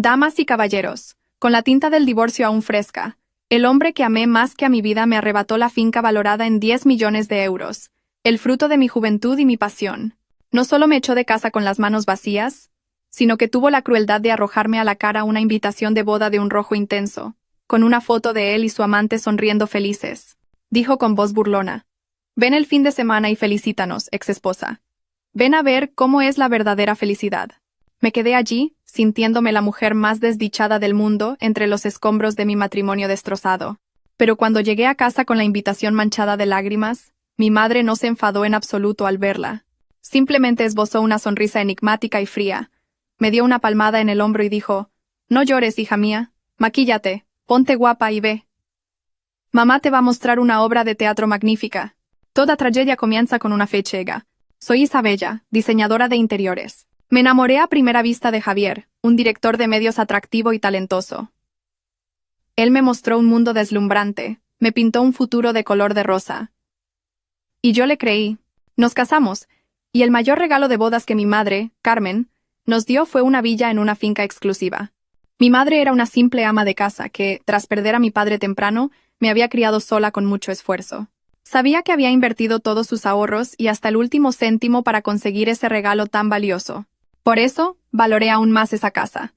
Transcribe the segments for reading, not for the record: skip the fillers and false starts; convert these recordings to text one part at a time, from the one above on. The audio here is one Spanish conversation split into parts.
Damas y caballeros, con la tinta del divorcio aún fresca, el hombre que amé más que a mi vida me arrebató la finca valorada en 10 millones de euros, el fruto de mi juventud y mi pasión. No solo me echó de casa con las manos vacías, sino que tuvo la crueldad de arrojarme a la cara una invitación de boda de un rojo intenso, con una foto de él y su amante sonriendo felices. Dijo con voz burlona: «Ven el fin de semana y felicítanos, exesposa. Ven a ver cómo es la verdadera felicidad». Me quedé allí, sintiéndome la mujer más desdichada del mundo entre los escombros de mi matrimonio destrozado. Pero cuando llegué a casa con la invitación manchada de lágrimas, mi madre no se enfadó en absoluto al verla. Simplemente esbozó una sonrisa enigmática y fría. Me dio una palmada en el hombro y dijo: «No llores, hija mía. Maquíllate, ponte guapa y ve. Mamá te va a mostrar una obra de teatro magnífica. Toda tragedia comienza con una fe ciega. Soy Isabella, diseñadora de interiores. Me enamoré a primera vista de Javier, un director de medios atractivo y talentoso. Él me mostró un mundo deslumbrante, me pintó un futuro de color de rosa. Y yo le creí. Nos casamos, y el mayor regalo de bodas que mi madre, Carmen, nos dio fue una villa en una finca exclusiva. Mi madre era una simple ama de casa que, tras perder a mi padre temprano, me había criado sola con mucho esfuerzo. Sabía que había invertido todos sus ahorros y hasta el último céntimo para conseguir ese regalo tan valioso. Por eso, valoré aún más esa casa,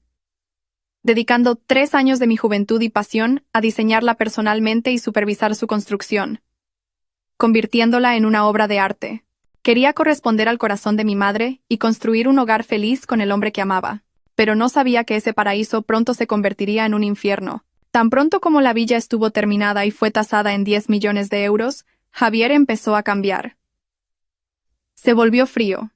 dedicando 3 años de mi juventud y pasión a diseñarla personalmente y supervisar su construcción, convirtiéndola en una obra de arte. Quería corresponder al corazón de mi madre y construir un hogar feliz con el hombre que amaba, pero no sabía que ese paraíso pronto se convertiría en un infierno. Tan pronto como la villa estuvo terminada y fue tasada en 10 millones de euros, Javier empezó a cambiar. Se volvió frío.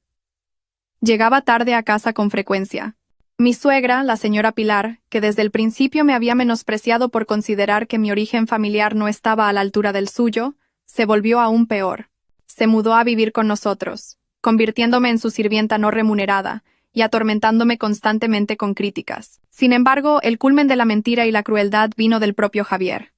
Llegaba tarde a casa con frecuencia. Mi suegra, la señora Pilar, que desde el principio me había menospreciado por considerar que mi origen familiar no estaba a la altura del suyo, se volvió aún peor. Se mudó a vivir con nosotros, convirtiéndome en su sirvienta no remunerada y atormentándome constantemente con críticas. Sin embargo, el culmen de la mentira y la crueldad vino del propio Javier.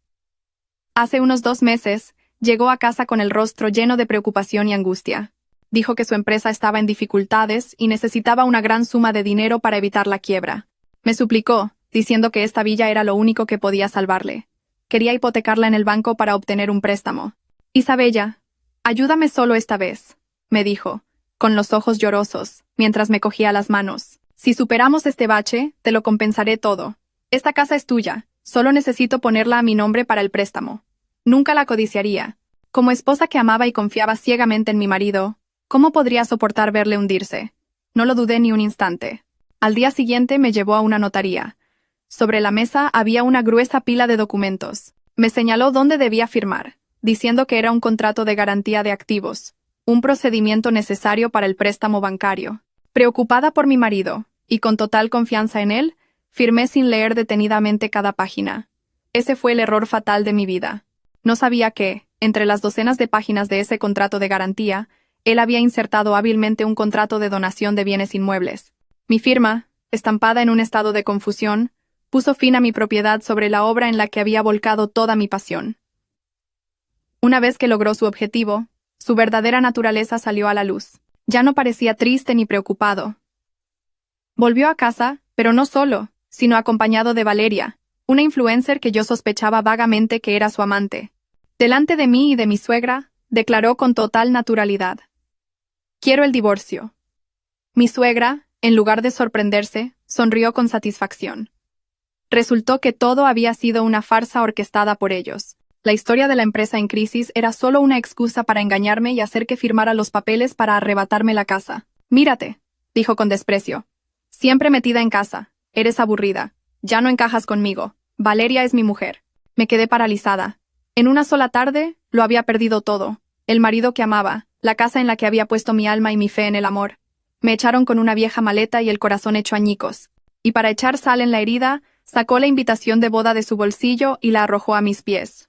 Hace unos 2 meses, llegó a casa con el rostro lleno de preocupación y angustia. Dijo que su empresa estaba en dificultades y necesitaba una gran suma de dinero para evitar la quiebra. Me suplicó, diciendo que esta villa era lo único que podía salvarle. Quería hipotecarla en el banco para obtener un préstamo. «Isabella, ayúdame solo esta vez», me dijo, con los ojos llorosos, mientras me cogía las manos. «Si superamos este bache, te lo compensaré todo. Esta casa es tuya, solo necesito ponerla a mi nombre para el préstamo. Nunca la codiciaría. Como esposa que amaba y confiaba ciegamente en mi marido, ¿cómo podría soportar verle hundirse? No lo dudé ni un instante. Al día siguiente me llevó a una notaría. Sobre la mesa había una gruesa pila de documentos. Me señaló dónde debía firmar, diciendo que era un contrato de garantía de activos, un procedimiento necesario para el préstamo bancario. Preocupada por mi marido, y con total confianza en él, firmé sin leer detenidamente cada página. Ese fue el error fatal de mi vida. No sabía que, entre las docenas de páginas de ese contrato de garantía, él había insertado hábilmente un contrato de donación de bienes inmuebles. Mi firma, estampada en un estado de confusión, puso fin a mi propiedad sobre la obra en la que había volcado toda mi pasión. Una vez que logró su objetivo, su verdadera naturaleza salió a la luz. Ya no parecía triste ni preocupado. Volvió a casa, pero no solo, sino acompañado de Valeria, una influencer que yo sospechaba vagamente que era su amante. Delante de mí y de mi suegra, declaró con total naturalidad: «Quiero el divorcio». Mi suegra, en lugar de sorprenderse, sonrió con satisfacción. Resultó que todo había sido una farsa orquestada por ellos. La historia de la empresa en crisis era solo una excusa para engañarme y hacer que firmara los papeles para arrebatarme la casa. «Mírate», dijo con desprecio. «Siempre metida en casa. Eres aburrida. Ya no encajas conmigo. Valeria es mi mujer». Me quedé paralizada. En una sola tarde, lo había perdido todo. El marido que amaba, la casa en la que había puesto mi alma y mi fe en el amor. Me echaron con una vieja maleta y el corazón hecho añicos. Y para echar sal en la herida, sacó la invitación de boda de su bolsillo y la arrojó a mis pies.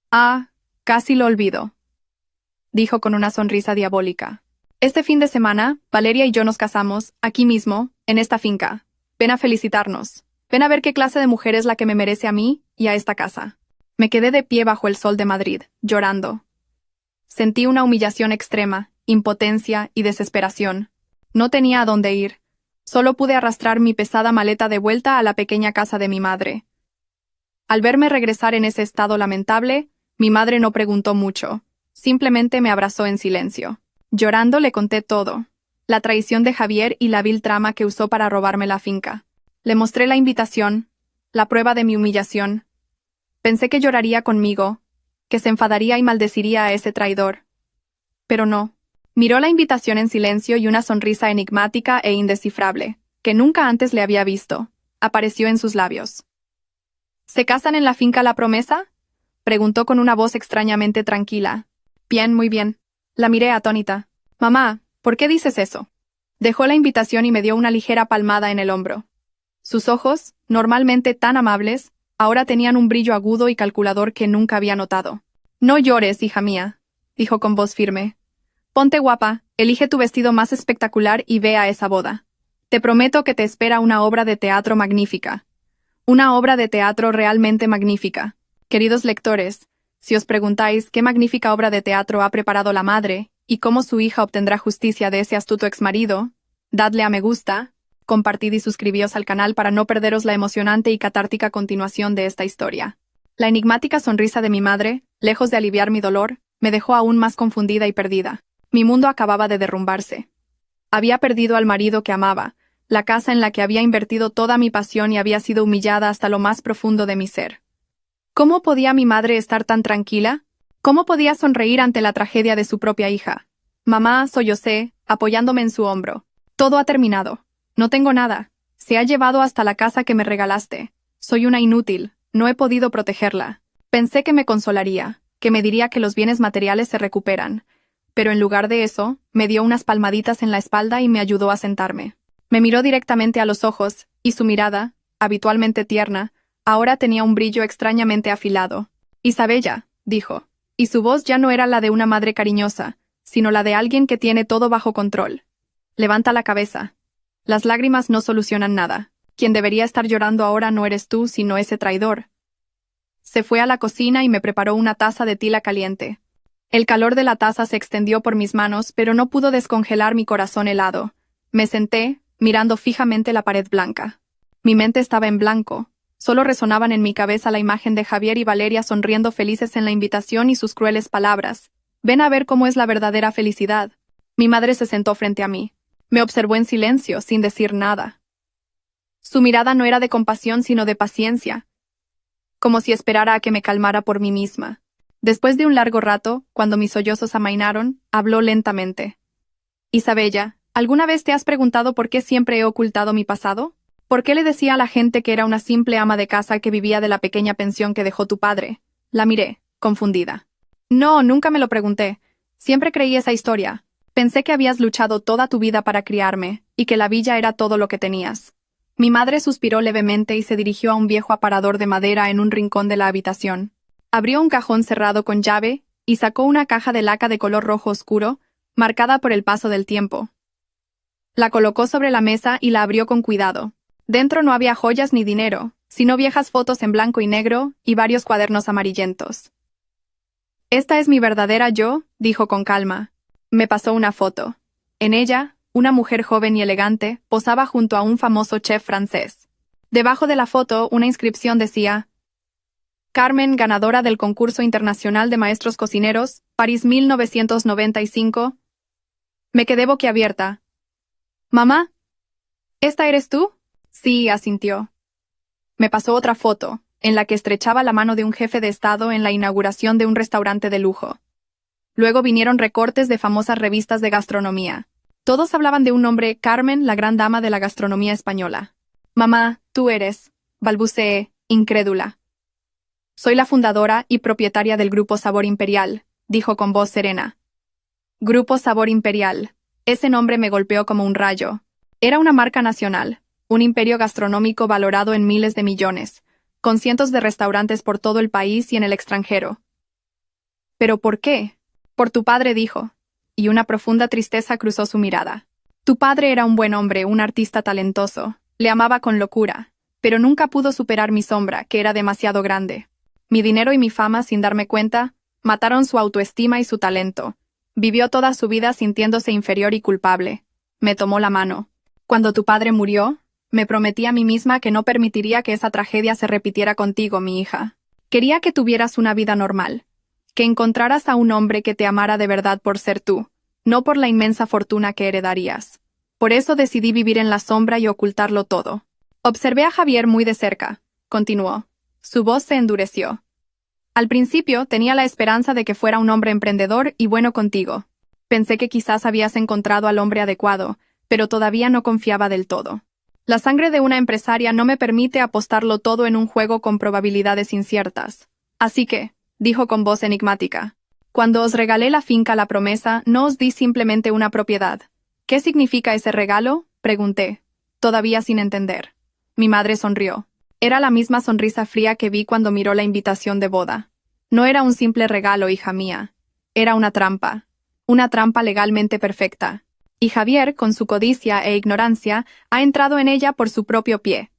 «Ah, casi lo olvido», dijo con una sonrisa diabólica. «Este fin de semana, Valeria y yo nos casamos, aquí mismo, en esta finca. Ven a felicitarnos. Ven a ver qué clase de mujer es la que me merece a mí y a esta casa». Me quedé de pie bajo el sol de Madrid, llorando. Sentí una humillación extrema, impotencia y desesperación. No tenía a dónde ir. Solo pude arrastrar mi pesada maleta de vuelta a la pequeña casa de mi madre. Al verme regresar en ese estado lamentable, mi madre no preguntó mucho, simplemente me abrazó en silencio. Llorando le conté todo, la traición de Javier y la vil trama que usó para robarme la finca. Le mostré la invitación, la prueba de mi humillación. Pensé que lloraría conmigo, que se enfadaría y maldeciría a ese traidor. Pero no. Miró la invitación en silencio y una sonrisa enigmática e indescifrable, que nunca antes le había visto, apareció en sus labios. ¿Se casan en la finca La Promesa? Preguntó con una voz extrañamente tranquila. Bien, muy bien. La miré atónita. Mamá, ¿por qué dices eso? Dejó la invitación y me dio una ligera palmada en el hombro. Sus ojos, normalmente tan amables, ahora tenían un brillo agudo y calculador que nunca había notado. No llores, hija mía, dijo con voz firme. Ponte guapa, elige tu vestido más espectacular y ve a esa boda. Te prometo que te espera una obra de teatro magnífica. Una obra de teatro realmente magnífica. Queridos lectores, si os preguntáis qué magnífica obra de teatro ha preparado la madre, y cómo su hija obtendrá justicia de ese astuto exmarido, dadle a me gusta, compartid y suscribíos al canal para no perderos la emocionante y catártica continuación de esta historia. La enigmática sonrisa de mi madre, lejos de aliviar mi dolor, me dejó aún más confundida y perdida. Mi mundo acababa de derrumbarse. Había perdido al marido que amaba, la casa en la que había invertido toda mi pasión y había sido humillada hasta lo más profundo de mi ser. ¿Cómo podía mi madre estar tan tranquila? ¿Cómo podía sonreír ante la tragedia de su propia hija? Mamá, sollocé, apoyándome en su hombro. Todo ha terminado. No tengo nada. Se ha llevado hasta la casa que me regalaste. Soy una inútil. No he podido protegerla. Pensé que me consolaría, que me diría que los bienes materiales se recuperan. Pero en lugar de eso, me dio unas palmaditas en la espalda y me ayudó a sentarme. Me miró directamente a los ojos, y su mirada, habitualmente tierna, ahora tenía un brillo extrañamente afilado. Isabella, dijo, y su voz ya no era la de una madre cariñosa, sino la de alguien que tiene todo bajo control. Levanta la cabeza. Las lágrimas no solucionan nada. Quien debería estar llorando ahora no eres tú, sino ese traidor. Se fue a la cocina y me preparó una taza de tila caliente. El calor de la taza se extendió por mis manos, pero no pudo descongelar mi corazón helado. Me senté, mirando fijamente la pared blanca. Mi mente estaba en blanco. Solo resonaban en mi cabeza la imagen de Javier y Valeria sonriendo felices en la invitación y sus crueles palabras. Ven a ver cómo es la verdadera felicidad. Mi madre se sentó frente a mí. Me observó en silencio, sin decir nada. Su mirada no era de compasión, sino de paciencia, como si esperara a que me calmara por mí misma. Después de un largo rato, cuando mis sollozos amainaron, habló lentamente. Isabella, ¿alguna vez te has preguntado por qué siempre he ocultado mi pasado? ¿Por qué le decía a la gente que era una simple ama de casa que vivía de la pequeña pensión que dejó tu padre? La miré, confundida. No, nunca me lo pregunté. Siempre creí esa historia. Pensé que habías luchado toda tu vida para criarme, y que la villa era todo lo que tenías. Mi madre suspiró levemente y se dirigió a un viejo aparador de madera en un rincón de la habitación. Abrió un cajón cerrado con llave, y sacó una caja de laca de color rojo oscuro, marcada por el paso del tiempo. La colocó sobre la mesa y la abrió con cuidado. Dentro no había joyas ni dinero, sino viejas fotos en blanco y negro y varios cuadernos amarillentos. «Esta es mi verdadera yo», dijo con calma. Me pasó una foto. En ella, una mujer joven y elegante posaba junto a un famoso chef francés. Debajo de la foto, una inscripción decía: Carmen, ganadora del concurso internacional de maestros cocineros, París 1995. Me quedé boquiabierta. «Mamá, ¿esta eres tú?» Sí, asintió. Me pasó otra foto, en la que estrechaba la mano de un jefe de Estado en la inauguración de un restaurante de lujo. Luego vinieron recortes de famosas revistas de gastronomía. Todos hablaban de un nombre, Carmen, la gran dama de la gastronomía española. «Mamá, tú eres», balbuceé, incrédula. «Soy la fundadora y propietaria del Grupo Sabor Imperial», dijo con voz serena. Grupo Sabor Imperial. Ese nombre me golpeó como un rayo. Era una marca nacional, un imperio gastronómico valorado en miles de millones, con cientos de restaurantes por todo el país y en el extranjero. «¿Pero por qué?» «Por tu padre», dijo, y una profunda tristeza cruzó su mirada. Tu padre era un buen hombre, un artista talentoso. Le amaba con locura, pero nunca pudo superar mi sombra, que era demasiado grande. Mi dinero y mi fama, sin darme cuenta, mataron su autoestima y su talento. Vivió toda su vida sintiéndose inferior y culpable. Me tomó la mano. Cuando tu padre murió, me prometí a mí misma que no permitiría que esa tragedia se repitiera contigo, mi hija. Quería que tuvieras una vida normal, que encontraras a un hombre que te amara de verdad por ser tú, no por la inmensa fortuna que heredarías. Por eso decidí vivir en la sombra y ocultarlo todo. Observé a Javier muy de cerca, continuó. Su voz se endureció. Al principio tenía la esperanza de que fuera un hombre emprendedor y bueno contigo. Pensé que quizás habías encontrado al hombre adecuado, pero todavía no confiaba del todo. La sangre de una empresaria no me permite apostarlo todo en un juego con probabilidades inciertas. Así que, dijo con voz enigmática, cuando os regalé la finca La Promesa, no os di simplemente una propiedad. ¿Qué significa ese regalo?, pregunté, todavía sin entender. Mi madre sonrió. Era la misma sonrisa fría que vi cuando miró la invitación de boda. No era un simple regalo, hija mía. Era una trampa legalmente perfecta. Y Javier, con su codicia e ignorancia, ha entrado en ella por su propio pie.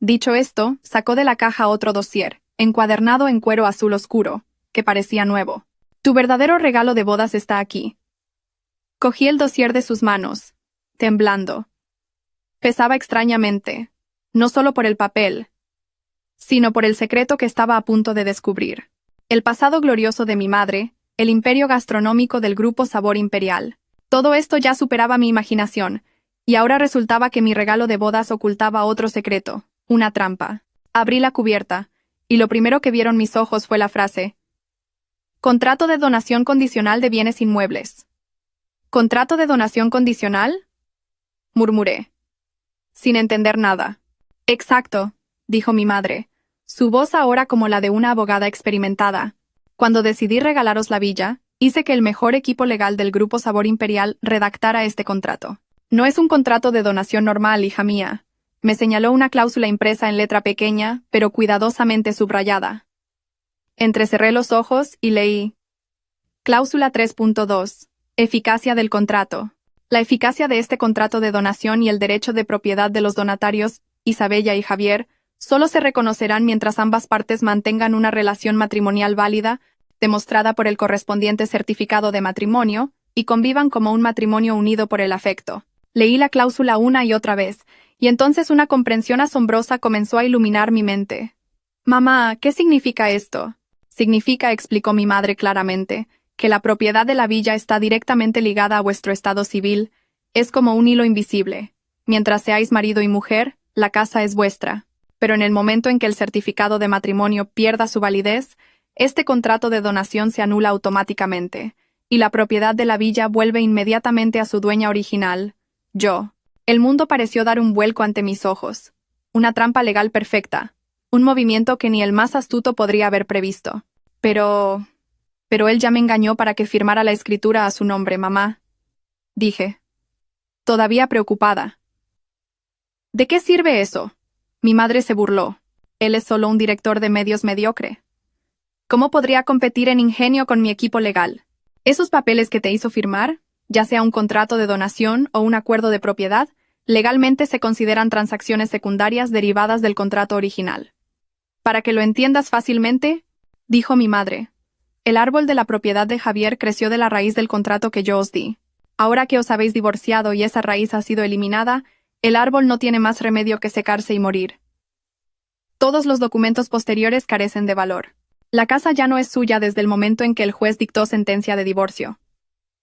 Dicho esto, sacó de la caja otro dossier, encuadernado en cuero azul oscuro, que parecía nuevo. Tu verdadero regalo de bodas está aquí. Cogí el dossier de sus manos, temblando. Pesaba extrañamente, no solo por el papel, sino por el secreto que estaba a punto de descubrir. El pasado glorioso de mi madre, el imperio gastronómico del Grupo Sabor Imperial. Todo esto ya superaba mi imaginación, y ahora resultaba que mi regalo de bodas ocultaba otro secreto, una trampa. Abrí la cubierta, y lo primero que vieron mis ojos fue la frase: Contrato de donación condicional de bienes inmuebles. ¿Contrato de donación condicional?, murmuré, sin entender nada. Exacto, dijo mi madre, su voz ahora como la de una abogada experimentada. Cuando decidí regalaros la villa, hice que el mejor equipo legal del Grupo Sabor Imperial redactara este contrato. No es un contrato de donación normal, hija mía. Me señaló una cláusula impresa en letra pequeña, pero cuidadosamente subrayada. Entrecerré los ojos y leí. Cláusula 3.2. Eficacia del contrato. La eficacia de este contrato de donación y el derecho de propiedad de los donatarios, Isabella y Javier, solo se reconocerán mientras ambas partes mantengan una relación matrimonial válida, demostrada por el correspondiente certificado de matrimonio, y convivan como un matrimonio unido por el afecto. Leí la cláusula una y otra vez, y entonces una comprensión asombrosa comenzó a iluminar mi mente. Mamá, ¿qué significa esto? Significa, explicó mi madre claramente, que la propiedad de la villa está directamente ligada a vuestro estado civil, es como un hilo invisible. Mientras seáis marido y mujer, la casa es vuestra. Pero en el momento en que el certificado de matrimonio pierda su validez, este contrato de donación se anula automáticamente, y la propiedad de la villa vuelve inmediatamente a su dueña original, yo. El mundo pareció dar un vuelco ante mis ojos. Una trampa legal perfecta, un movimiento que ni el más astuto podría haber previsto. Pero él ya me engañó para que firmara la escritura a su nombre, mamá. Dije, todavía preocupada. ¿De qué sirve eso? Mi madre se burló. Él es solo un director de medios mediocre. ¿Cómo podría competir en ingenio con mi equipo legal? Esos papeles que te hizo firmar, ya sea un contrato de donación o un acuerdo de propiedad, legalmente se consideran transacciones secundarias derivadas del contrato original. Para que lo entiendas fácilmente, dijo mi madre, el árbol de la propiedad de Javier creció de la raíz del contrato que yo os di. Ahora que os habéis divorciado y esa raíz ha sido eliminada, el árbol no tiene más remedio que secarse y morir. Todos los documentos posteriores carecen de valor. La casa ya no es suya desde el momento en que el juez dictó sentencia de divorcio.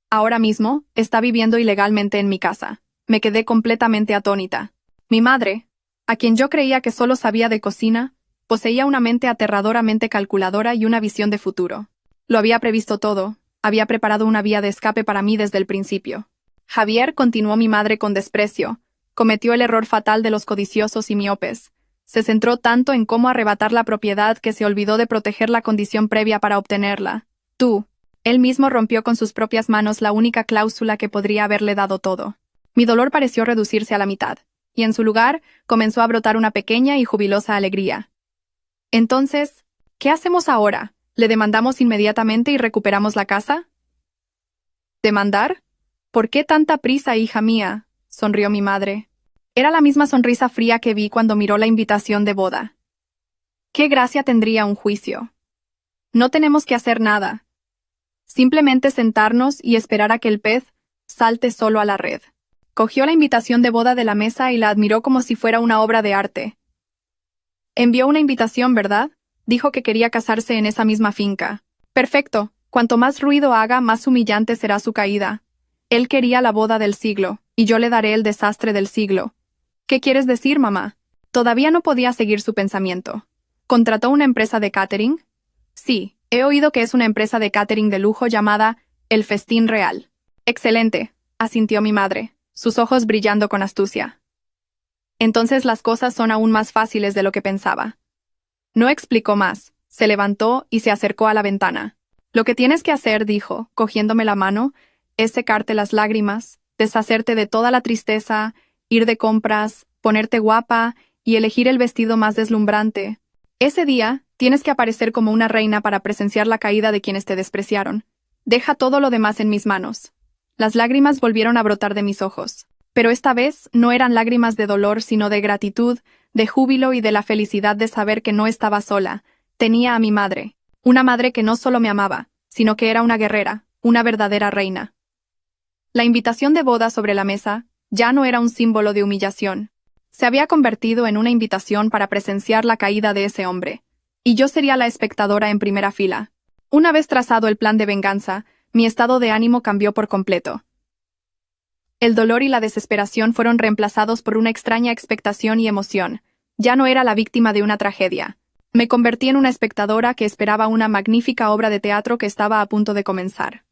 Ahora mismo, está viviendo ilegalmente en mi casa. Me quedé completamente atónita. Mi madre, a quien yo creía que solo sabía de cocina, poseía una mente aterradoramente calculadora y una visión de futuro. Lo había previsto todo, había preparado una vía de escape para mí desde el principio. Javier, continuó mi madre con desprecio, cometió el error fatal de los codiciosos y miopes. Se centró tanto en cómo arrebatar la propiedad que se olvidó de proteger la condición previa para obtenerla. Él mismo rompió con sus propias manos la única cláusula que podría haberle dado todo. Mi dolor pareció reducirse a la mitad, y en su lugar comenzó a brotar una pequeña y jubilosa alegría. Entonces, ¿qué hacemos ahora? ¿Le demandamos inmediatamente y recuperamos la casa? ¿Demandar? ¿Por qué tanta prisa, hija mía?, sonrió mi madre. Era la misma sonrisa fría que vi cuando miró la invitación de boda. ¿Qué gracia tendría un juicio? No tenemos que hacer nada. Simplemente sentarnos y esperar a que el pez salte solo a la red. Cogió la invitación de boda de la mesa y la admiró como si fuera una obra de arte. Envió una invitación, ¿verdad? Dijo que quería casarse en esa misma finca. Perfecto. Cuanto más ruido haga, más humillante será su caída. Él quería la boda del siglo, y yo le daré el desastre del siglo. ¿Qué quieres decir, mamá? Todavía no podía seguir su pensamiento. ¿Contrató una empresa de catering? Sí, he oído que es una empresa de catering de lujo llamada El Festín Real. Excelente, asintió mi madre, sus ojos brillando con astucia. Entonces las cosas son aún más fáciles de lo que pensaba. No explicó más, se levantó y se acercó a la ventana. Lo que tienes que hacer, dijo, cogiéndome la mano, es secarte las lágrimas, deshacerte de toda la tristeza, ir de compras, ponerte guapa y elegir el vestido más deslumbrante. Ese día, tienes que aparecer como una reina para presenciar la caída de quienes te despreciaron. Deja todo lo demás en mis manos. Las lágrimas volvieron a brotar de mis ojos. Pero esta vez no eran lágrimas de dolor, sino de gratitud, de júbilo y de la felicidad de saber que no estaba sola. Tenía a mi madre. Una madre que no solo me amaba, sino que era una guerrera, una verdadera reina. La invitación de boda sobre la mesa ya no era un símbolo de humillación. Se había convertido en una invitación para presenciar la caída de ese hombre. Y yo sería la espectadora en primera fila. Una vez trazado el plan de venganza, mi estado de ánimo cambió por completo. El dolor y la desesperación fueron reemplazados por una extraña expectación y emoción. Ya no era la víctima de una tragedia. Me convertí en una espectadora que esperaba una magnífica obra de teatro que estaba a punto de comenzar.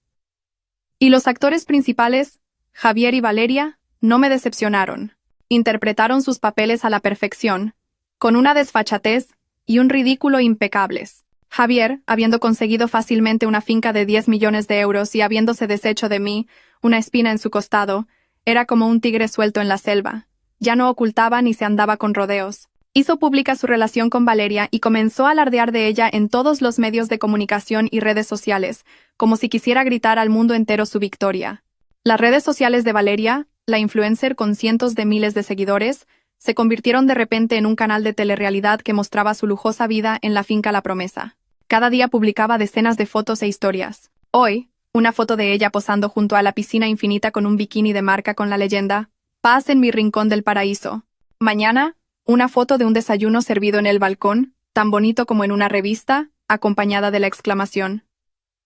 Y los actores principales, Javier y Valeria, no me decepcionaron. Interpretaron sus papeles a la perfección, con una desfachatez y un ridículo impecables. Javier, habiendo conseguido fácilmente una finca de 10 millones de euros y habiéndose deshecho de mí, una espina en su costado, era como un tigre suelto en la selva. Ya no ocultaba ni se andaba con rodeos. Hizo pública su relación con Valeria y comenzó a alardear de ella en todos los medios de comunicación y redes sociales, como si quisiera gritar al mundo entero su victoria. Las redes sociales de Valeria, la influencer con cientos de miles de seguidores, se convirtieron de repente en un canal de telerrealidad que mostraba su lujosa vida en la finca La Promesa. Cada día publicaba decenas de fotos e historias. Hoy, una foto de ella posando junto a la piscina infinita con un bikini de marca con la leyenda «Paz en mi rincón del paraíso». Mañana, una foto de un desayuno servido en el balcón, tan bonito como en una revista, acompañada de la exclamación.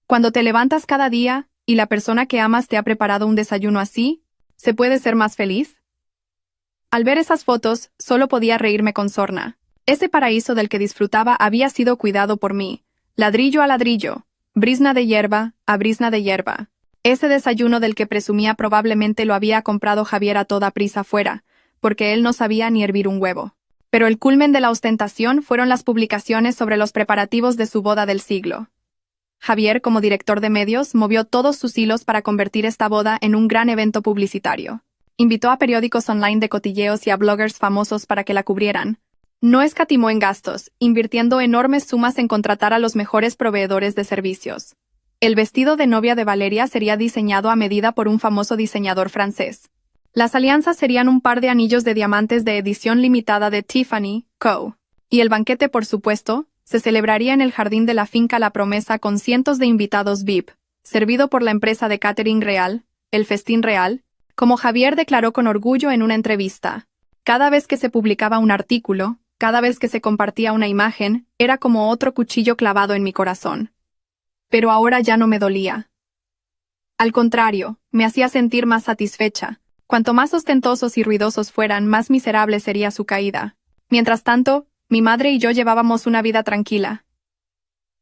Cuando te levantas cada día y la persona que amas te ha preparado un desayuno así, ¿se puede ser más feliz? Al ver esas fotos, solo podía reírme con sorna. Ese paraíso del que disfrutaba había sido cuidado por mí, ladrillo a ladrillo, brizna de hierba a brizna de hierba. Ese desayuno del que presumía probablemente lo había comprado Javier a toda prisa fuera, porque él no sabía ni hervir un huevo. Pero el culmen de la ostentación fueron las publicaciones sobre los preparativos de su boda del siglo. Javier, como director de medios, movió todos sus hilos para convertir esta boda en un gran evento publicitario. Invitó a periódicos online de cotilleos y a bloggers famosos para que la cubrieran. No escatimó en gastos, invirtiendo enormes sumas en contratar a los mejores proveedores de servicios. El vestido de novia de Valeria sería diseñado a medida por un famoso diseñador francés. Las alianzas serían un par de anillos de diamantes de edición limitada de Tiffany Co. Y el banquete, por supuesto, se celebraría en el jardín de la finca La Promesa con cientos de invitados VIP, servido por la empresa de catering real, El Festín Real, como Javier declaró con orgullo en una entrevista. Cada vez que se publicaba un artículo, cada vez que se compartía una imagen, era como otro cuchillo clavado en mi corazón. Pero ahora ya no me dolía. Al contrario, me hacía sentir más satisfecha. Cuanto más ostentosos y ruidosos fueran, más miserable sería su caída. Mientras tanto, mi madre y yo llevábamos una vida tranquila.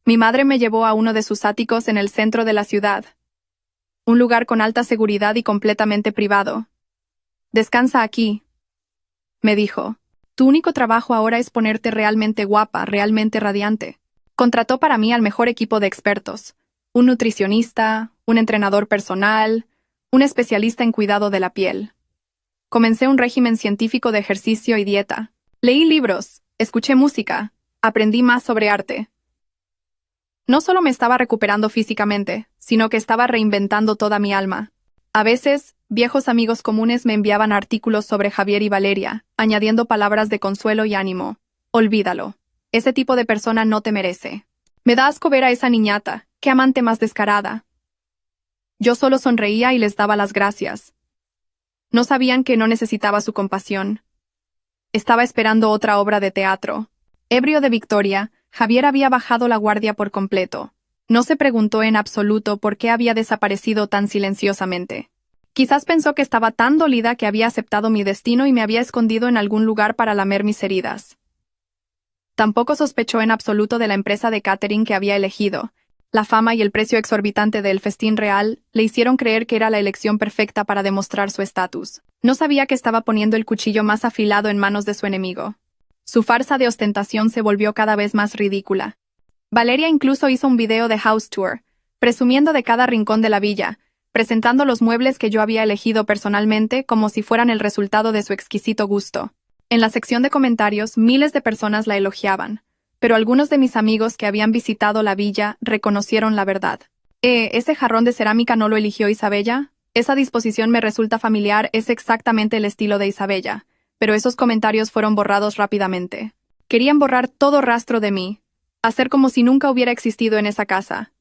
Mi madre me llevó a uno de sus áticos en el centro de la ciudad. Un lugar con alta seguridad y completamente privado. «Descansa aquí», me dijo. «Tu único trabajo ahora es ponerte realmente guapa, realmente radiante». Contrató para mí al mejor equipo de expertos. Un nutricionista, un entrenador personal, un especialista en cuidado de la piel. Comencé un régimen científico de ejercicio y dieta. Leí libros, escuché música, aprendí más sobre arte. No solo me estaba recuperando físicamente, sino que estaba reinventando toda mi alma. A veces, viejos amigos comunes me enviaban artículos sobre Javier y Valeria, añadiendo palabras de consuelo y ánimo. Olvídalo. Ese tipo de persona no te merece. Me da asco ver a esa niñata, qué amante más descarada. Yo solo sonreía y les daba las gracias. No sabían que no necesitaba su compasión. Estaba esperando otra obra de teatro. Ebrio de victoria, Javier había bajado la guardia por completo. No se preguntó en absoluto por qué había desaparecido tan silenciosamente. Quizás pensó que estaba tan dolida que había aceptado mi destino y me había escondido en algún lugar para lamer mis heridas. Tampoco sospechó en absoluto de la empresa de catering que había elegido. La fama y el precio exorbitante del festín real le hicieron creer que era la elección perfecta para demostrar su estatus. No sabía que estaba poniendo el cuchillo más afilado en manos de su enemigo. Su farsa de ostentación se volvió cada vez más ridícula. Valeria incluso hizo un video de house tour, presumiendo de cada rincón de la villa, presentando los muebles que yo había elegido personalmente como si fueran el resultado de su exquisito gusto. En la sección de comentarios, miles de personas la elogiaban, pero algunos de mis amigos que habían visitado la villa reconocieron la verdad. ¿Ese jarrón de cerámica no lo eligió Isabella? Esa disposición me resulta familiar, es exactamente el estilo de Isabella, pero esos comentarios fueron borrados rápidamente. Querían borrar todo rastro de mí, hacer como si nunca hubiera existido en esa casa.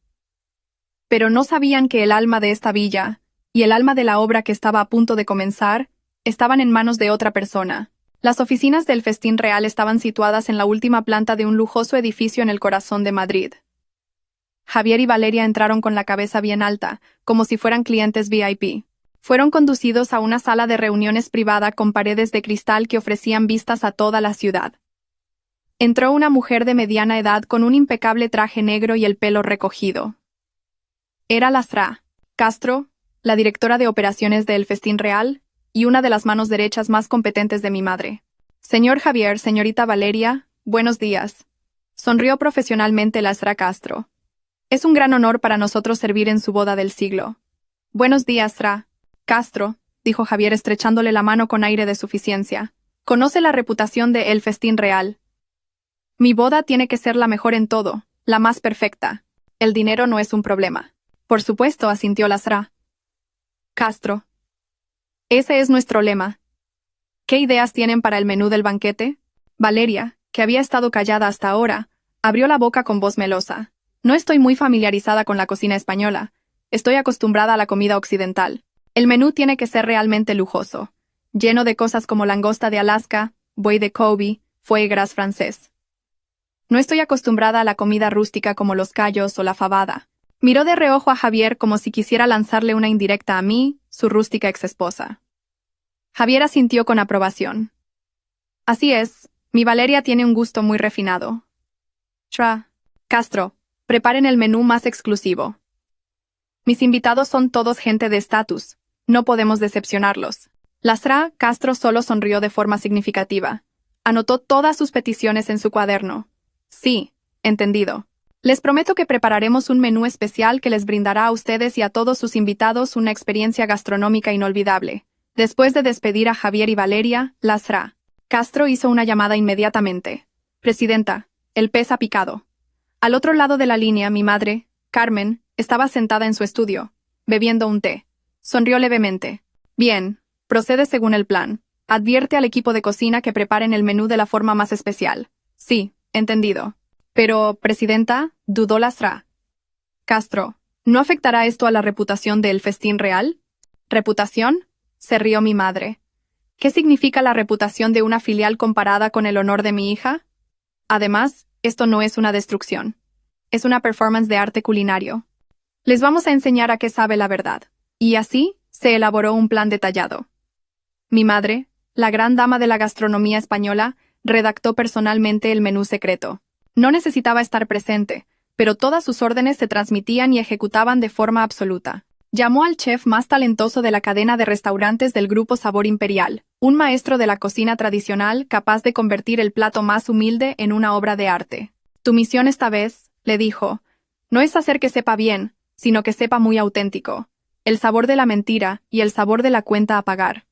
Pero no sabían que el alma de esta villa, y el alma de la obra que estaba a punto de comenzar, estaban en manos de otra persona. Las oficinas del Festín Real estaban situadas en la última planta de un lujoso edificio en el corazón de Madrid. Javier y Valeria entraron con la cabeza bien alta, como si fueran clientes VIP. Fueron conducidos a una sala de reuniones privada con paredes de cristal que ofrecían vistas a toda la ciudad. Entró una mujer de mediana edad con un impecable traje negro y el pelo recogido. Era Lasra Castro, la directora de operaciones del Festín Real, y una de las manos derechas más competentes de mi madre. Señor Javier, señorita Valeria, buenos días. Sonrió profesionalmente Lasra Castro. Es un gran honor para nosotros servir en su boda del siglo. Buenos días, Sra. Castro, dijo Javier estrechándole la mano con aire de suficiencia. Conoce la reputación de El Festín Real. Mi boda tiene que ser la mejor en todo, la más perfecta. El dinero no es un problema. Por supuesto, asintió Lasra Castro. Ese es nuestro lema. ¿Qué ideas tienen para el menú del banquete? Valeria, que había estado callada hasta ahora, abrió la boca con voz melosa. No estoy muy familiarizada con la cocina española. Estoy acostumbrada a la comida occidental. El menú tiene que ser realmente lujoso, lleno de cosas como langosta de Alaska, buey de Kobe, foie gras francés. No estoy acostumbrada a la comida rústica como los callos o la fabada. Miró de reojo a Javier como si quisiera lanzarle una indirecta a mí, su rústica exesposa. Javier asintió con aprobación. Así es, mi Valeria tiene un gusto muy refinado. Sra. Castro, preparen el menú más exclusivo. Mis invitados son todos gente de estatus, no podemos decepcionarlos. Lasra Castro solo sonrió de forma significativa. Anotó todas sus peticiones en su cuaderno. Sí, entendido. Les prometo que prepararemos un menú especial que les brindará a ustedes y a todos sus invitados una experiencia gastronómica inolvidable. Después de despedir a Javier y Valeria, Lasra Castro hizo una llamada inmediatamente. Presidenta, el pez ha picado. Al otro lado de la línea, mi madre, Carmen, estaba sentada en su estudio, bebiendo un té. Sonrió levemente. Bien, procede según el plan. Advierte al equipo de cocina que preparen el menú de la forma más especial. Sí, entendido. Pero, presidenta, dudó Lasra Castro, ¿no afectará esto a la reputación del Festín Real? ¿Reputación? Se rió mi madre. ¿Qué significa la reputación de una filial comparada con el honor de mi hija? Además, esto no es una destrucción. Es una performance de arte culinario. Les vamos a enseñar a qué sabe la verdad. Y así, se elaboró un plan detallado. Mi madre, la gran dama de la gastronomía española, redactó personalmente el menú secreto. No necesitaba estar presente, pero todas sus órdenes se transmitían y ejecutaban de forma absoluta. Llamó al chef más talentoso de la cadena de restaurantes del Grupo Sabor Imperial, un maestro de la cocina tradicional capaz de convertir el plato más humilde en una obra de arte. Tu misión esta vez, le dijo, no es hacer que sepa bien, sino que sepa muy auténtico. El sabor de la mentira y el sabor de la cuenta a pagar.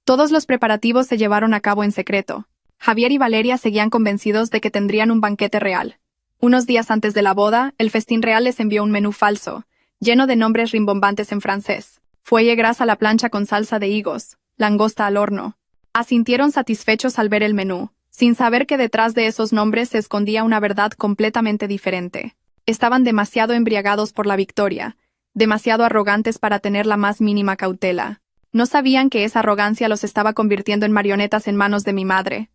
Todos los preparativos se llevaron a cabo en secreto. Javier y Valeria seguían convencidos de que tendrían un banquete real. Unos días antes de la boda, el Festín Real les envió un menú falso, lleno de nombres rimbombantes en francés. Foie gras a la plancha con salsa de higos, langosta al horno. Asintieron satisfechos al ver el menú, sin saber que detrás de esos nombres se escondía una verdad completamente diferente. Estaban demasiado embriagados por la victoria, demasiado arrogantes para tener la más mínima cautela. No sabían que esa arrogancia los estaba convirtiendo en marionetas en manos de mi madre.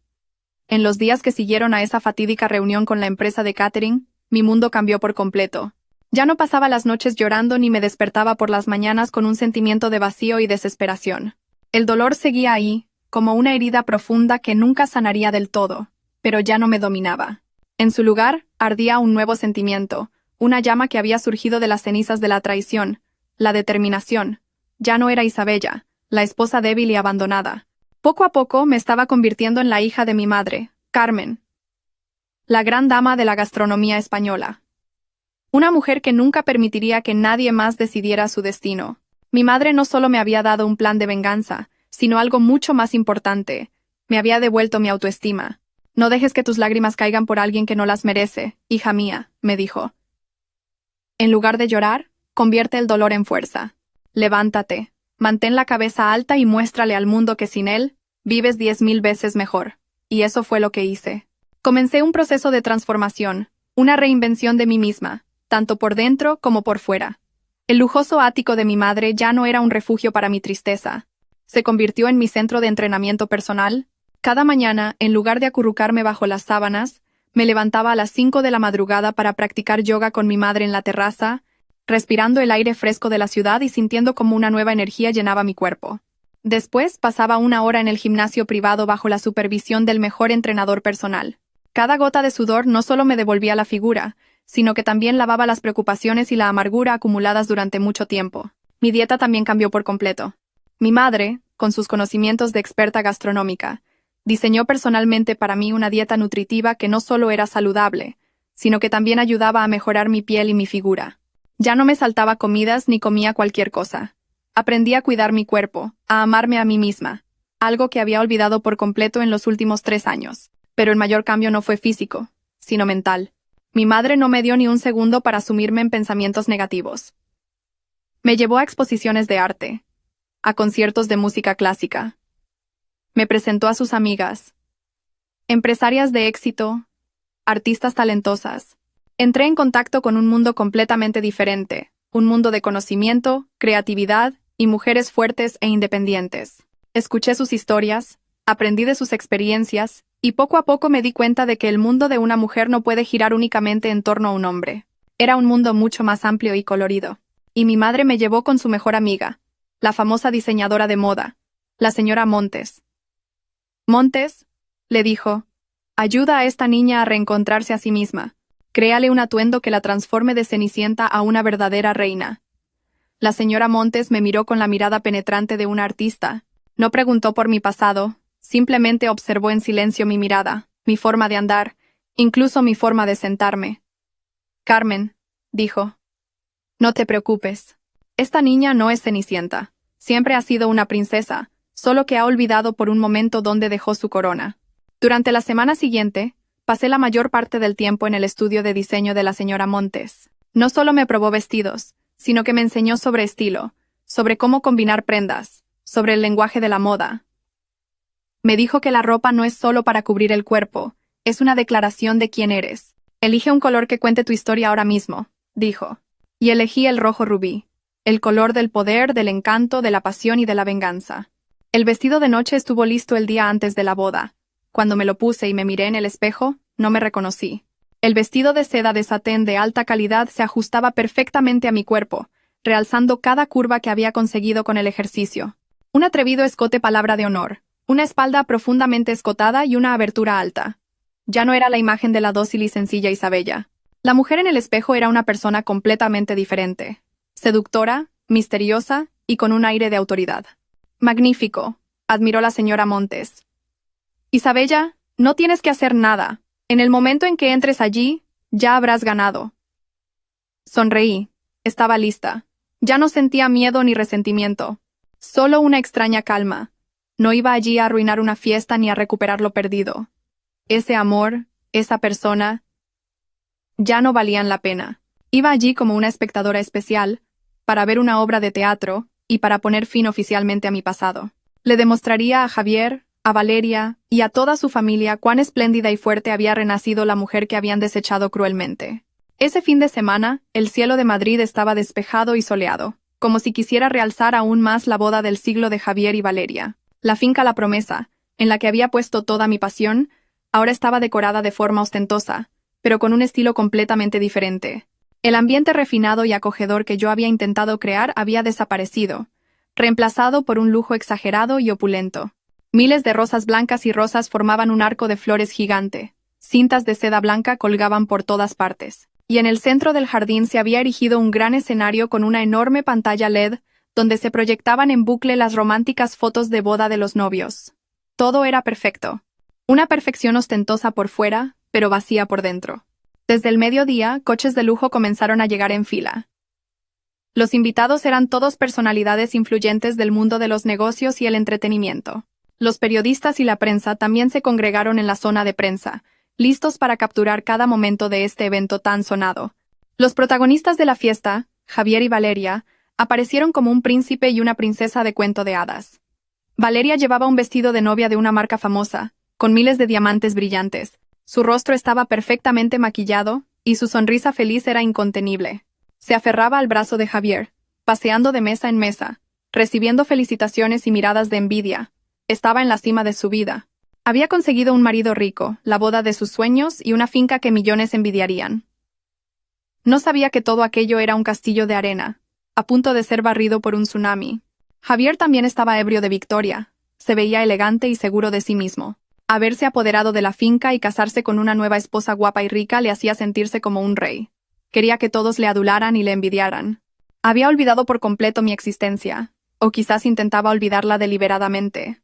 En los días que siguieron a esa fatídica reunión con la empresa de catering, mi mundo cambió por completo. Ya no pasaba las noches llorando ni me despertaba por las mañanas con un sentimiento de vacío y desesperación. El dolor seguía ahí, como una herida profunda que nunca sanaría del todo, pero ya no me dominaba. En su lugar, ardía un nuevo sentimiento, una llama que había surgido de las cenizas de la traición, la determinación. Ya no era Isabella, la esposa débil y abandonada. Poco a poco me estaba convirtiendo en la hija de mi madre, Carmen, la gran dama de la gastronomía española. Una mujer que nunca permitiría que nadie más decidiera su destino. Mi madre no solo me había dado un plan de venganza, sino algo mucho más importante. Me había devuelto mi autoestima. No dejes que tus lágrimas caigan por alguien que no las merece, hija mía, me dijo. En lugar de llorar, convierte el dolor en fuerza. Levántate, mantén la cabeza alta y muéstrale al mundo que sin él, vives 10.000 veces mejor. Y eso fue lo que hice. Comencé un proceso de transformación, una reinvención de mí misma, tanto por dentro como por fuera. El lujoso ático de mi madre ya no era un refugio para mi tristeza. Se convirtió en mi centro de entrenamiento personal. Cada mañana, en lugar de acurrucarme bajo las sábanas, me levantaba a las 5 de la madrugada para practicar yoga con mi madre en la terraza, respirando el aire fresco de la ciudad y sintiendo como una nueva energía llenaba mi cuerpo. Después pasaba una hora en el gimnasio privado bajo la supervisión del mejor entrenador personal. Cada gota de sudor no solo me devolvía la figura, sino que también lavaba las preocupaciones y la amargura acumuladas durante mucho tiempo. Mi dieta también cambió por completo. Mi madre, con sus conocimientos de experta gastronómica, diseñó personalmente para mí una dieta nutritiva que no solo era saludable, sino que también ayudaba a mejorar mi piel y mi figura. Ya no me saltaba comidas ni comía cualquier cosa. Aprendí a cuidar mi cuerpo, a amarme a mí misma, algo que había olvidado por completo en los últimos 3 años. Pero el mayor cambio no fue físico, sino mental. Mi madre no me dio ni un segundo para sumirme en pensamientos negativos. Me llevó a exposiciones de arte, a conciertos de música clásica. Me presentó a sus amigas, empresarias de éxito, artistas talentosas. Entré en contacto con un mundo completamente diferente, un mundo de conocimiento, creatividad y mujeres fuertes e independientes. Escuché sus historias, aprendí de sus experiencias, y poco a poco me di cuenta de que el mundo de una mujer no puede girar únicamente en torno a un hombre. Era un mundo mucho más amplio y colorido. Y mi madre me llevó con su mejor amiga, la famosa diseñadora de moda, la señora Montes. Montes, le dijo, ayuda a esta niña a reencontrarse a sí misma. Créale un atuendo que la transforme de Cenicienta a una verdadera reina. La señora Montes me miró con la mirada penetrante de una artista. No preguntó por mi pasado, simplemente observó en silencio mi mirada, mi forma de andar, incluso mi forma de sentarme. Carmen, dijo, no te preocupes. Esta niña no es Cenicienta. Siempre ha sido una princesa, solo que ha olvidado por un momento dónde dejó su corona. Durante la semana siguiente, pasé la mayor parte del tiempo en el estudio de diseño de la señora Montes. No solo me probó vestidos, sino que me enseñó sobre estilo, sobre cómo combinar prendas, sobre el lenguaje de la moda. Me dijo que la ropa no es solo para cubrir el cuerpo, es una declaración de quién eres. Elige un color que cuente tu historia ahora mismo, dijo. Y elegí el rojo rubí, el color del poder, del encanto, de la pasión y de la venganza. El vestido de noche estuvo listo el día antes de la boda. Cuando me lo puse y me miré en el espejo, no me reconocí. El vestido de seda de satén de alta calidad se ajustaba perfectamente a mi cuerpo, realzando cada curva que había conseguido con el ejercicio. Un atrevido escote palabra de honor, una espalda profundamente escotada y una abertura alta. Ya no era la imagen de la dócil y sencilla Isabella. La mujer en el espejo era una persona completamente diferente. Seductora, misteriosa y con un aire de autoridad. Magnífico, admiró la señora Montes. Isabella, no tienes que hacer nada. En el momento en que entres allí, ya habrás ganado. Sonreí. Estaba lista. Ya no sentía miedo ni resentimiento. Solo una extraña calma. No iba allí a arruinar una fiesta ni a recuperar lo perdido. Ese amor, esa persona, ya no valían la pena. Iba allí como una espectadora especial, para ver una obra de teatro y para poner fin oficialmente a mi pasado. Le demostraría a Javier, a Valeria y a toda su familia cuán espléndida y fuerte había renacido la mujer que habían desechado cruelmente. Ese fin de semana, el cielo de Madrid estaba despejado y soleado, como si quisiera realzar aún más la boda del siglo de Javier y Valeria. La finca La Promesa, en la que había puesto toda mi pasión, ahora estaba decorada de forma ostentosa, pero con un estilo completamente diferente. El ambiente refinado y acogedor que yo había intentado crear había desaparecido, reemplazado por un lujo exagerado y opulento. Miles de rosas blancas y rosas formaban un arco de flores gigante. Cintas de seda blanca colgaban por todas partes. Y en el centro del jardín se había erigido un gran escenario con una enorme pantalla LED, donde se proyectaban en bucle las románticas fotos de boda de los novios. Todo era perfecto. Una perfección ostentosa por fuera, pero vacía por dentro. Desde el mediodía, coches de lujo comenzaron a llegar en fila. Los invitados eran todos personalidades influyentes del mundo de los negocios y el entretenimiento. Los periodistas y la prensa también se congregaron en la zona de prensa, listos para capturar cada momento de este evento tan sonado. Los protagonistas de la fiesta, Javier y Valeria, aparecieron como un príncipe y una princesa de cuento de hadas. Valeria llevaba un vestido de novia de una marca famosa, con miles de diamantes brillantes. Su rostro estaba perfectamente maquillado, y su sonrisa feliz era incontenible. Se aferraba al brazo de Javier, paseando de mesa en mesa, recibiendo felicitaciones y miradas de envidia. Estaba en la cima de su vida. Había conseguido un marido rico, la boda de sus sueños y una finca que millones envidiarían. No sabía que todo aquello era un castillo de arena, a punto de ser barrido por un tsunami. Javier también estaba ebrio de victoria. Se veía elegante y seguro de sí mismo. Haberse apoderado de la finca y casarse con una nueva esposa guapa y rica le hacía sentirse como un rey. Quería que todos le adularan y le envidiaran. Había olvidado por completo mi existencia, o quizás intentaba olvidarla deliberadamente.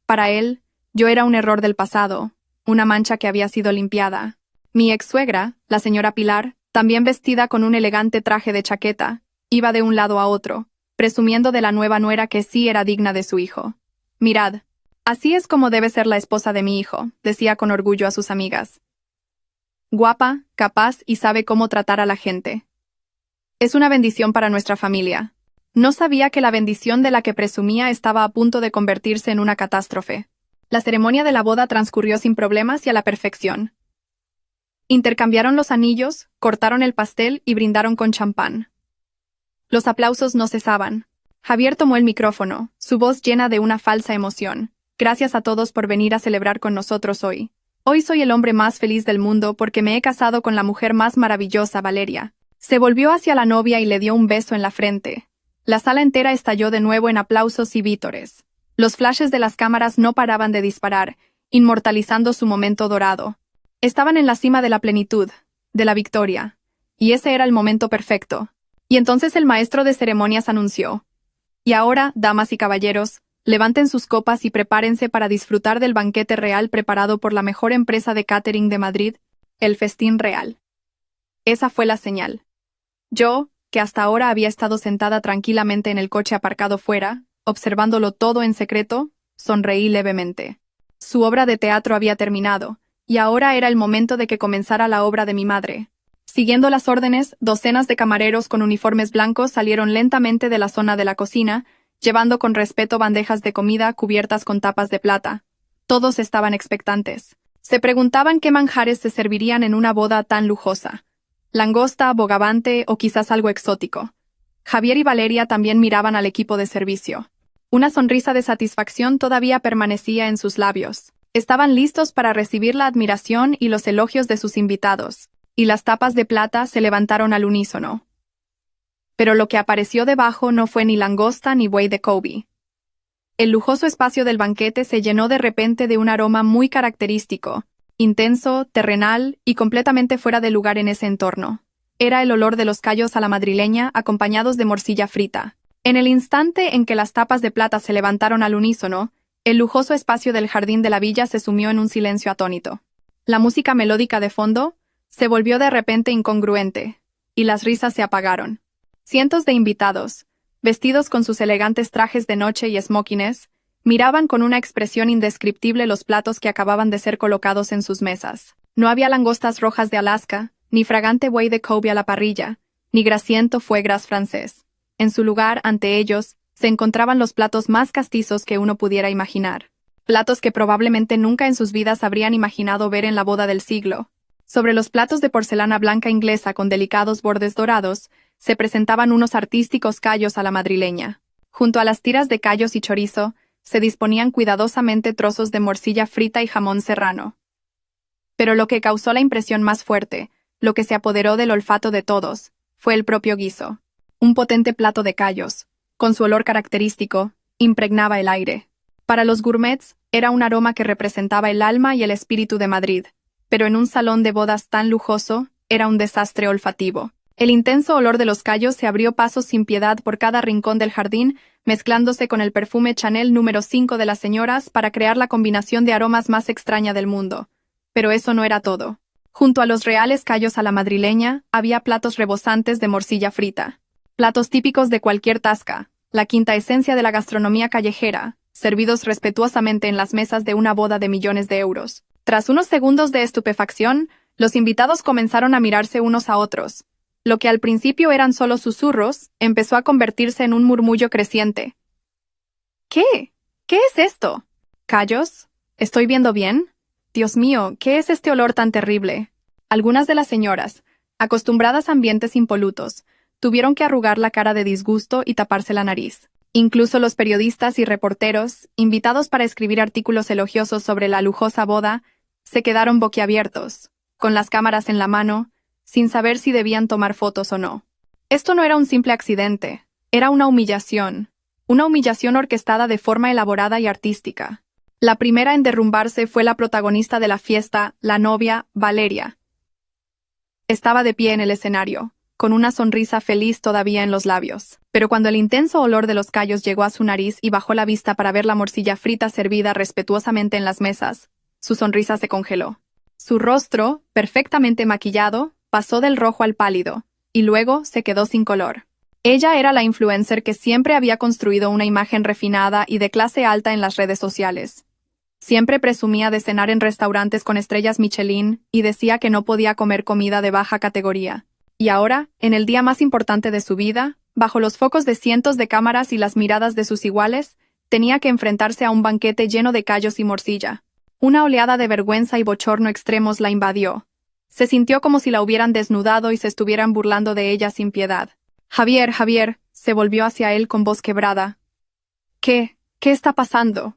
Para él, yo era un error del pasado, una mancha que había sido limpiada. Mi ex-suegra, la señora Pilar, también vestida con un elegante traje de chaqueta, iba de un lado a otro, presumiendo de la nueva nuera que sí era digna de su hijo. «Mirad, así es como debe ser la esposa de mi hijo», decía con orgullo a sus amigas. «Guapa, capaz y sabe cómo tratar a la gente. Es una bendición para nuestra familia». No sabía que la bendición de la que presumía estaba a punto de convertirse en una catástrofe. La ceremonia de la boda transcurrió sin problemas y a la perfección. Intercambiaron los anillos, cortaron el pastel y brindaron con champán. Los aplausos no cesaban. Javier tomó el micrófono, su voz llena de una falsa emoción. «Gracias a todos por venir a celebrar con nosotros hoy. Hoy soy el hombre más feliz del mundo porque me he casado con la mujer más maravillosa, Valeria». Se volvió hacia la novia y le dio un beso en la frente. La sala entera estalló de nuevo en aplausos y vítores. Los flashes de las cámaras no paraban de disparar, inmortalizando su momento dorado. Estaban en la cima de la plenitud, de la victoria. Y ese era el momento perfecto. Y entonces el maestro de ceremonias anunció: «Y ahora, damas y caballeros, levanten sus copas y prepárense para disfrutar del banquete real preparado por la mejor empresa de catering de Madrid, el Festín Real». Esa fue la señal. Yo, que hasta ahora había estado sentada tranquilamente en el coche aparcado fuera, observándolo todo en secreto, sonreí levemente. Su obra de teatro había terminado, y ahora era el momento de que comenzara la obra de mi madre. Siguiendo las órdenes, docenas de camareros con uniformes blancos salieron lentamente de la zona de la cocina, llevando con respeto bandejas de comida cubiertas con tapas de plata. Todos estaban expectantes. Se preguntaban qué manjares se servirían en una boda tan lujosa. Langosta, bogavante o quizás algo exótico. Javier y Valeria también miraban al equipo de servicio. Una sonrisa de satisfacción todavía permanecía en sus labios. Estaban listos para recibir la admiración y los elogios de sus invitados, y las tapas de plata se levantaron al unísono. Pero lo que apareció debajo no fue ni langosta ni buey de Kobe. El lujoso espacio del banquete se llenó de repente de un aroma muy característico, intenso, terrenal y completamente fuera de lugar en ese entorno. Era el olor de los callos a la madrileña acompañados de morcilla frita. En el instante en que las tapas de plata se levantaron al unísono, el lujoso espacio del jardín de la villa se sumió en un silencio atónito. La música melódica de fondo se volvió de repente incongruente, y las risas se apagaron. Cientos de invitados, vestidos con sus elegantes trajes de noche y smokines, miraban con una expresión indescriptible los platos que acababan de ser colocados en sus mesas. No había langostas rojas de Alaska, ni fragante buey de Kobe a la parrilla, ni grasiento foie gras francés. En su lugar, ante ellos, se encontraban los platos más castizos que uno pudiera imaginar. Platos que probablemente nunca en sus vidas habrían imaginado ver en la boda del siglo. Sobre los platos de porcelana blanca inglesa con delicados bordes dorados, se presentaban unos artísticos callos a la madrileña. Junto a las tiras de callos y chorizo, se disponían cuidadosamente trozos de morcilla frita y jamón serrano. Pero lo que causó la impresión más fuerte, lo que se apoderó del olfato de todos, fue el propio guiso. Un potente plato de callos, con su olor característico, impregnaba el aire. Para los gourmets, era un aroma que representaba el alma y el espíritu de Madrid, pero en un salón de bodas tan lujoso, era un desastre olfativo. El intenso olor de los callos se abrió paso sin piedad por cada rincón del jardín, mezclándose con el perfume Chanel número 5 de las señoras para crear la combinación de aromas más extraña del mundo. Pero eso no era todo. Junto a los reales callos a la madrileña, había platos rebosantes de morcilla frita. Platos típicos de cualquier tasca, la quinta esencia de la gastronomía callejera, servidos respetuosamente en las mesas de una boda de millones de euros. Tras unos segundos de estupefacción, los invitados comenzaron a mirarse unos a otros. Lo que al principio eran solo susurros, empezó a convertirse en un murmullo creciente. ¿Qué? ¿Qué es esto? ¿Callos? ¿Estoy viendo bien? Dios mío, ¿qué es este olor tan terrible? Algunas de las señoras, acostumbradas a ambientes impolutos, tuvieron que arrugar la cara de disgusto y taparse la nariz. Incluso los periodistas y reporteros, invitados para escribir artículos elogiosos sobre la lujosa boda, se quedaron boquiabiertos, con las cámaras en la mano, sin saber si debían tomar fotos o no. Esto no era un simple accidente, era una humillación orquestada de forma elaborada y artística. La primera en derrumbarse fue la protagonista de la fiesta, la novia, Valeria. Estaba de pie en el escenario, con una sonrisa feliz todavía en los labios. Pero cuando el intenso olor de los callos llegó a su nariz y bajó la vista para ver la morcilla frita servida respetuosamente en las mesas, su sonrisa se congeló. Su rostro, perfectamente maquillado, pasó del rojo al pálido, y luego se quedó sin color. Ella era la influencer que siempre había construido una imagen refinada y de clase alta en las redes sociales. Siempre presumía de cenar en restaurantes con estrellas Michelin y decía que no podía comer comida de baja categoría. Y ahora, en el día más importante de su vida, bajo los focos de cientos de cámaras y las miradas de sus iguales, tenía que enfrentarse a un banquete lleno de callos y morcilla. Una oleada de vergüenza y bochorno extremos la invadió. Se sintió como si la hubieran desnudado y se estuvieran burlando de ella sin piedad. Javier, se volvió hacia él con voz quebrada. ¿Qué está pasando?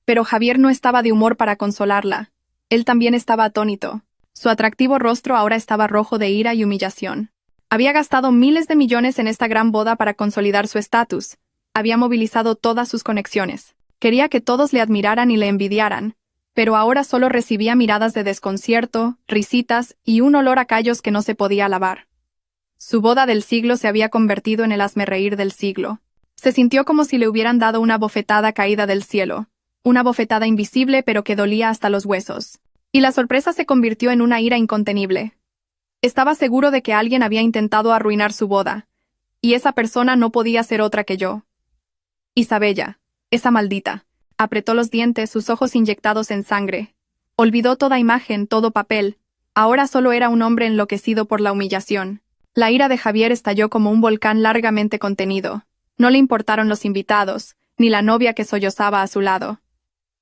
Pero Javier no estaba de humor para consolarla. Él también estaba atónito. Su atractivo rostro ahora estaba rojo de ira y humillación. Había gastado miles de millones en esta gran boda para consolidar su estatus. Había movilizado todas sus conexiones. Quería que todos le admiraran y le envidiaran, pero ahora solo recibía miradas de desconcierto, risitas y un olor a callos que no se podía lavar. Su boda del siglo se había convertido en el hazmerreír del siglo. Se sintió como si le hubieran dado una bofetada caída del cielo, una bofetada invisible pero que dolía hasta los huesos. Y la sorpresa se convirtió en una ira incontenible. Estaba seguro de que alguien había intentado arruinar su boda, y esa persona no podía ser otra que yo. Isabella, esa maldita. Apretó los dientes, sus ojos inyectados en sangre. Olvidó toda imagen, todo papel. Ahora solo era un hombre enloquecido por la humillación. La ira de Javier estalló como un volcán largamente contenido. No le importaron los invitados, ni la novia que sollozaba a su lado.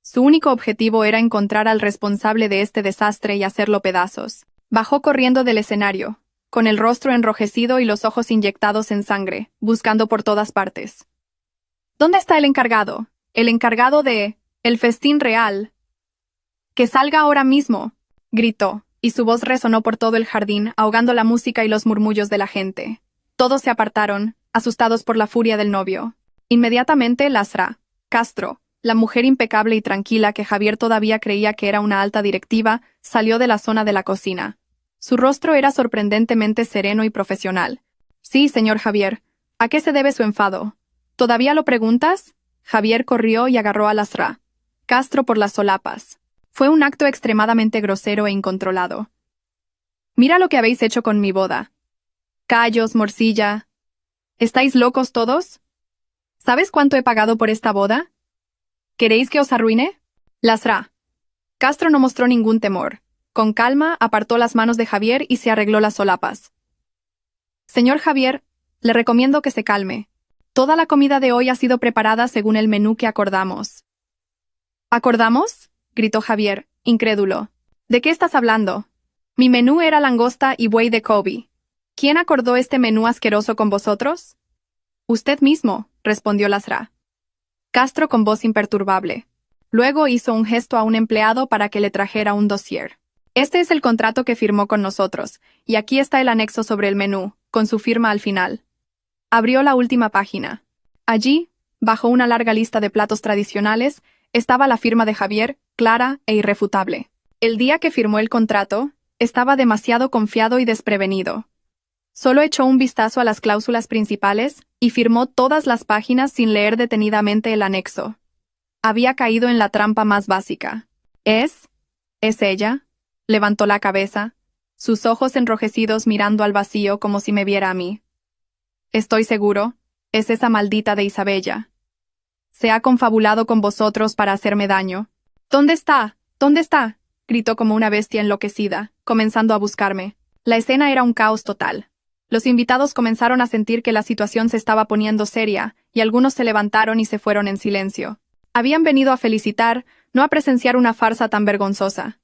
Su único objetivo era encontrar al responsable de este desastre y hacerlo pedazos. Bajó corriendo del escenario, con el rostro enrojecido y los ojos inyectados en sangre, buscando por todas partes. ¿Dónde está el encargado? El encargado de el festín real. ¡Que salga ahora mismo!, gritó, y su voz resonó por todo el jardín, ahogando la música y los murmullos de la gente. Todos se apartaron, asustados por la furia del novio. Inmediatamente Lasra, Castro, la mujer impecable y tranquila que Javier todavía creía que era una alta directiva, salió de la zona de la cocina. Su rostro era sorprendentemente sereno y profesional. Sí, señor Javier. ¿A qué se debe su enfado? ¿Todavía lo preguntas? Javier corrió y agarró a Lasra. Castro por las solapas. Fue un acto extremadamente grosero e incontrolado. Mira lo que habéis hecho con mi boda. Callos, morcilla. ¿Estáis locos todos? ¿Sabes cuánto he pagado por esta boda? ¿Queréis que os arruine? Lasra. Castro no mostró ningún temor. Con calma, apartó las manos de Javier y se arregló las solapas. Señor Javier, le recomiendo que se calme. Toda la comida de hoy ha sido preparada según el menú que acordamos. ¿Acordamos?, gritó Javier, incrédulo. ¿De qué estás hablando? Mi menú era langosta y buey de Kobe. ¿Quién acordó este menú asqueroso con vosotros? Usted mismo, respondió Lasra. Castro con voz imperturbable. Luego hizo un gesto a un empleado para que le trajera un dossier. Este es el contrato que firmó con nosotros, y aquí está el anexo sobre el menú, con su firma al final. Abrió la última página. Allí, bajo una larga lista de platos tradicionales, estaba la firma de Javier, clara e irrefutable. El día que firmó el contrato, estaba demasiado confiado y desprevenido. Solo echó un vistazo a las cláusulas principales y firmó todas las páginas sin leer detenidamente el anexo. Había caído en la trampa más básica. ¿Es ella? Levantó la cabeza, sus ojos enrojecidos mirando al vacío como si me viera a mí. Estoy seguro, es esa maldita de Isabella. Se ha confabulado con vosotros para hacerme daño. ¿Dónde está? ¿Dónde está? Gritó como una bestia enloquecida, comenzando a buscarme. La escena era un caos total. Los invitados comenzaron a sentir que la situación se estaba poniendo seria, y algunos se levantaron y se fueron en silencio. Habían venido a felicitar, no a presenciar una farsa tan vergonzosa.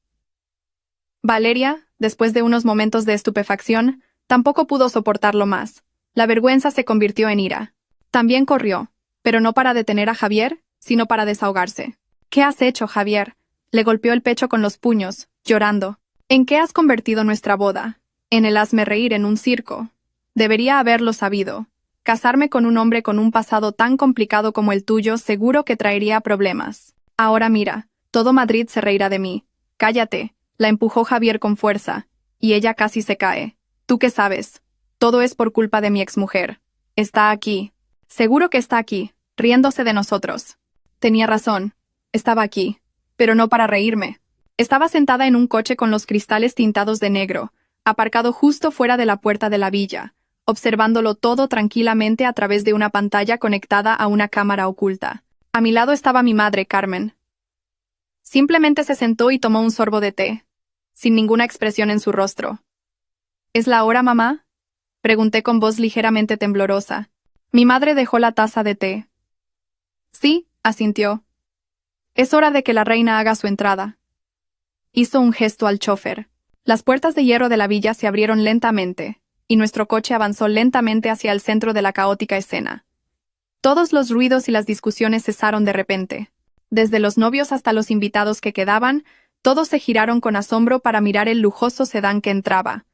Valeria, después de unos momentos de estupefacción, tampoco pudo soportarlo más. La vergüenza se convirtió en ira. También corrió, pero no para detener a Javier, sino para desahogarse. ¿Qué has hecho, Javier? Le golpeó el pecho con los puños, llorando. ¿En qué has convertido nuestra boda? En el hazme reír en un circo. Debería haberlo sabido. Casarme con un hombre con un pasado tan complicado como el tuyo seguro que traería problemas. Ahora mira, todo Madrid se reirá de mí. Cállate. La empujó Javier con fuerza, y ella casi se cae. ¿Tú qué sabes? Todo es por culpa de mi exmujer. Está aquí. Seguro que está aquí, riéndose de nosotros. Tenía razón. Estaba aquí. Pero no para reírme. Estaba sentada en un coche con los cristales tintados de negro, aparcado justo fuera de la puerta de la villa, observándolo todo tranquilamente a través de una pantalla conectada a una cámara oculta. A mi lado estaba mi madre, Carmen. Simplemente se sentó y tomó un sorbo de té, sin ninguna expresión en su rostro. ¿Es la hora, mamá? Pregunté con voz ligeramente temblorosa. Mi madre dejó la taza de té. Sí, asintió. Es hora de que la reina haga su entrada. Hizo un gesto al chofer. Las puertas de hierro de la villa se abrieron lentamente, y nuestro coche avanzó lentamente hacia el centro de la caótica escena. Todos los ruidos y las discusiones cesaron de repente. Desde los novios hasta los invitados que quedaban, todos se giraron con asombro para mirar el lujoso sedán que entraba.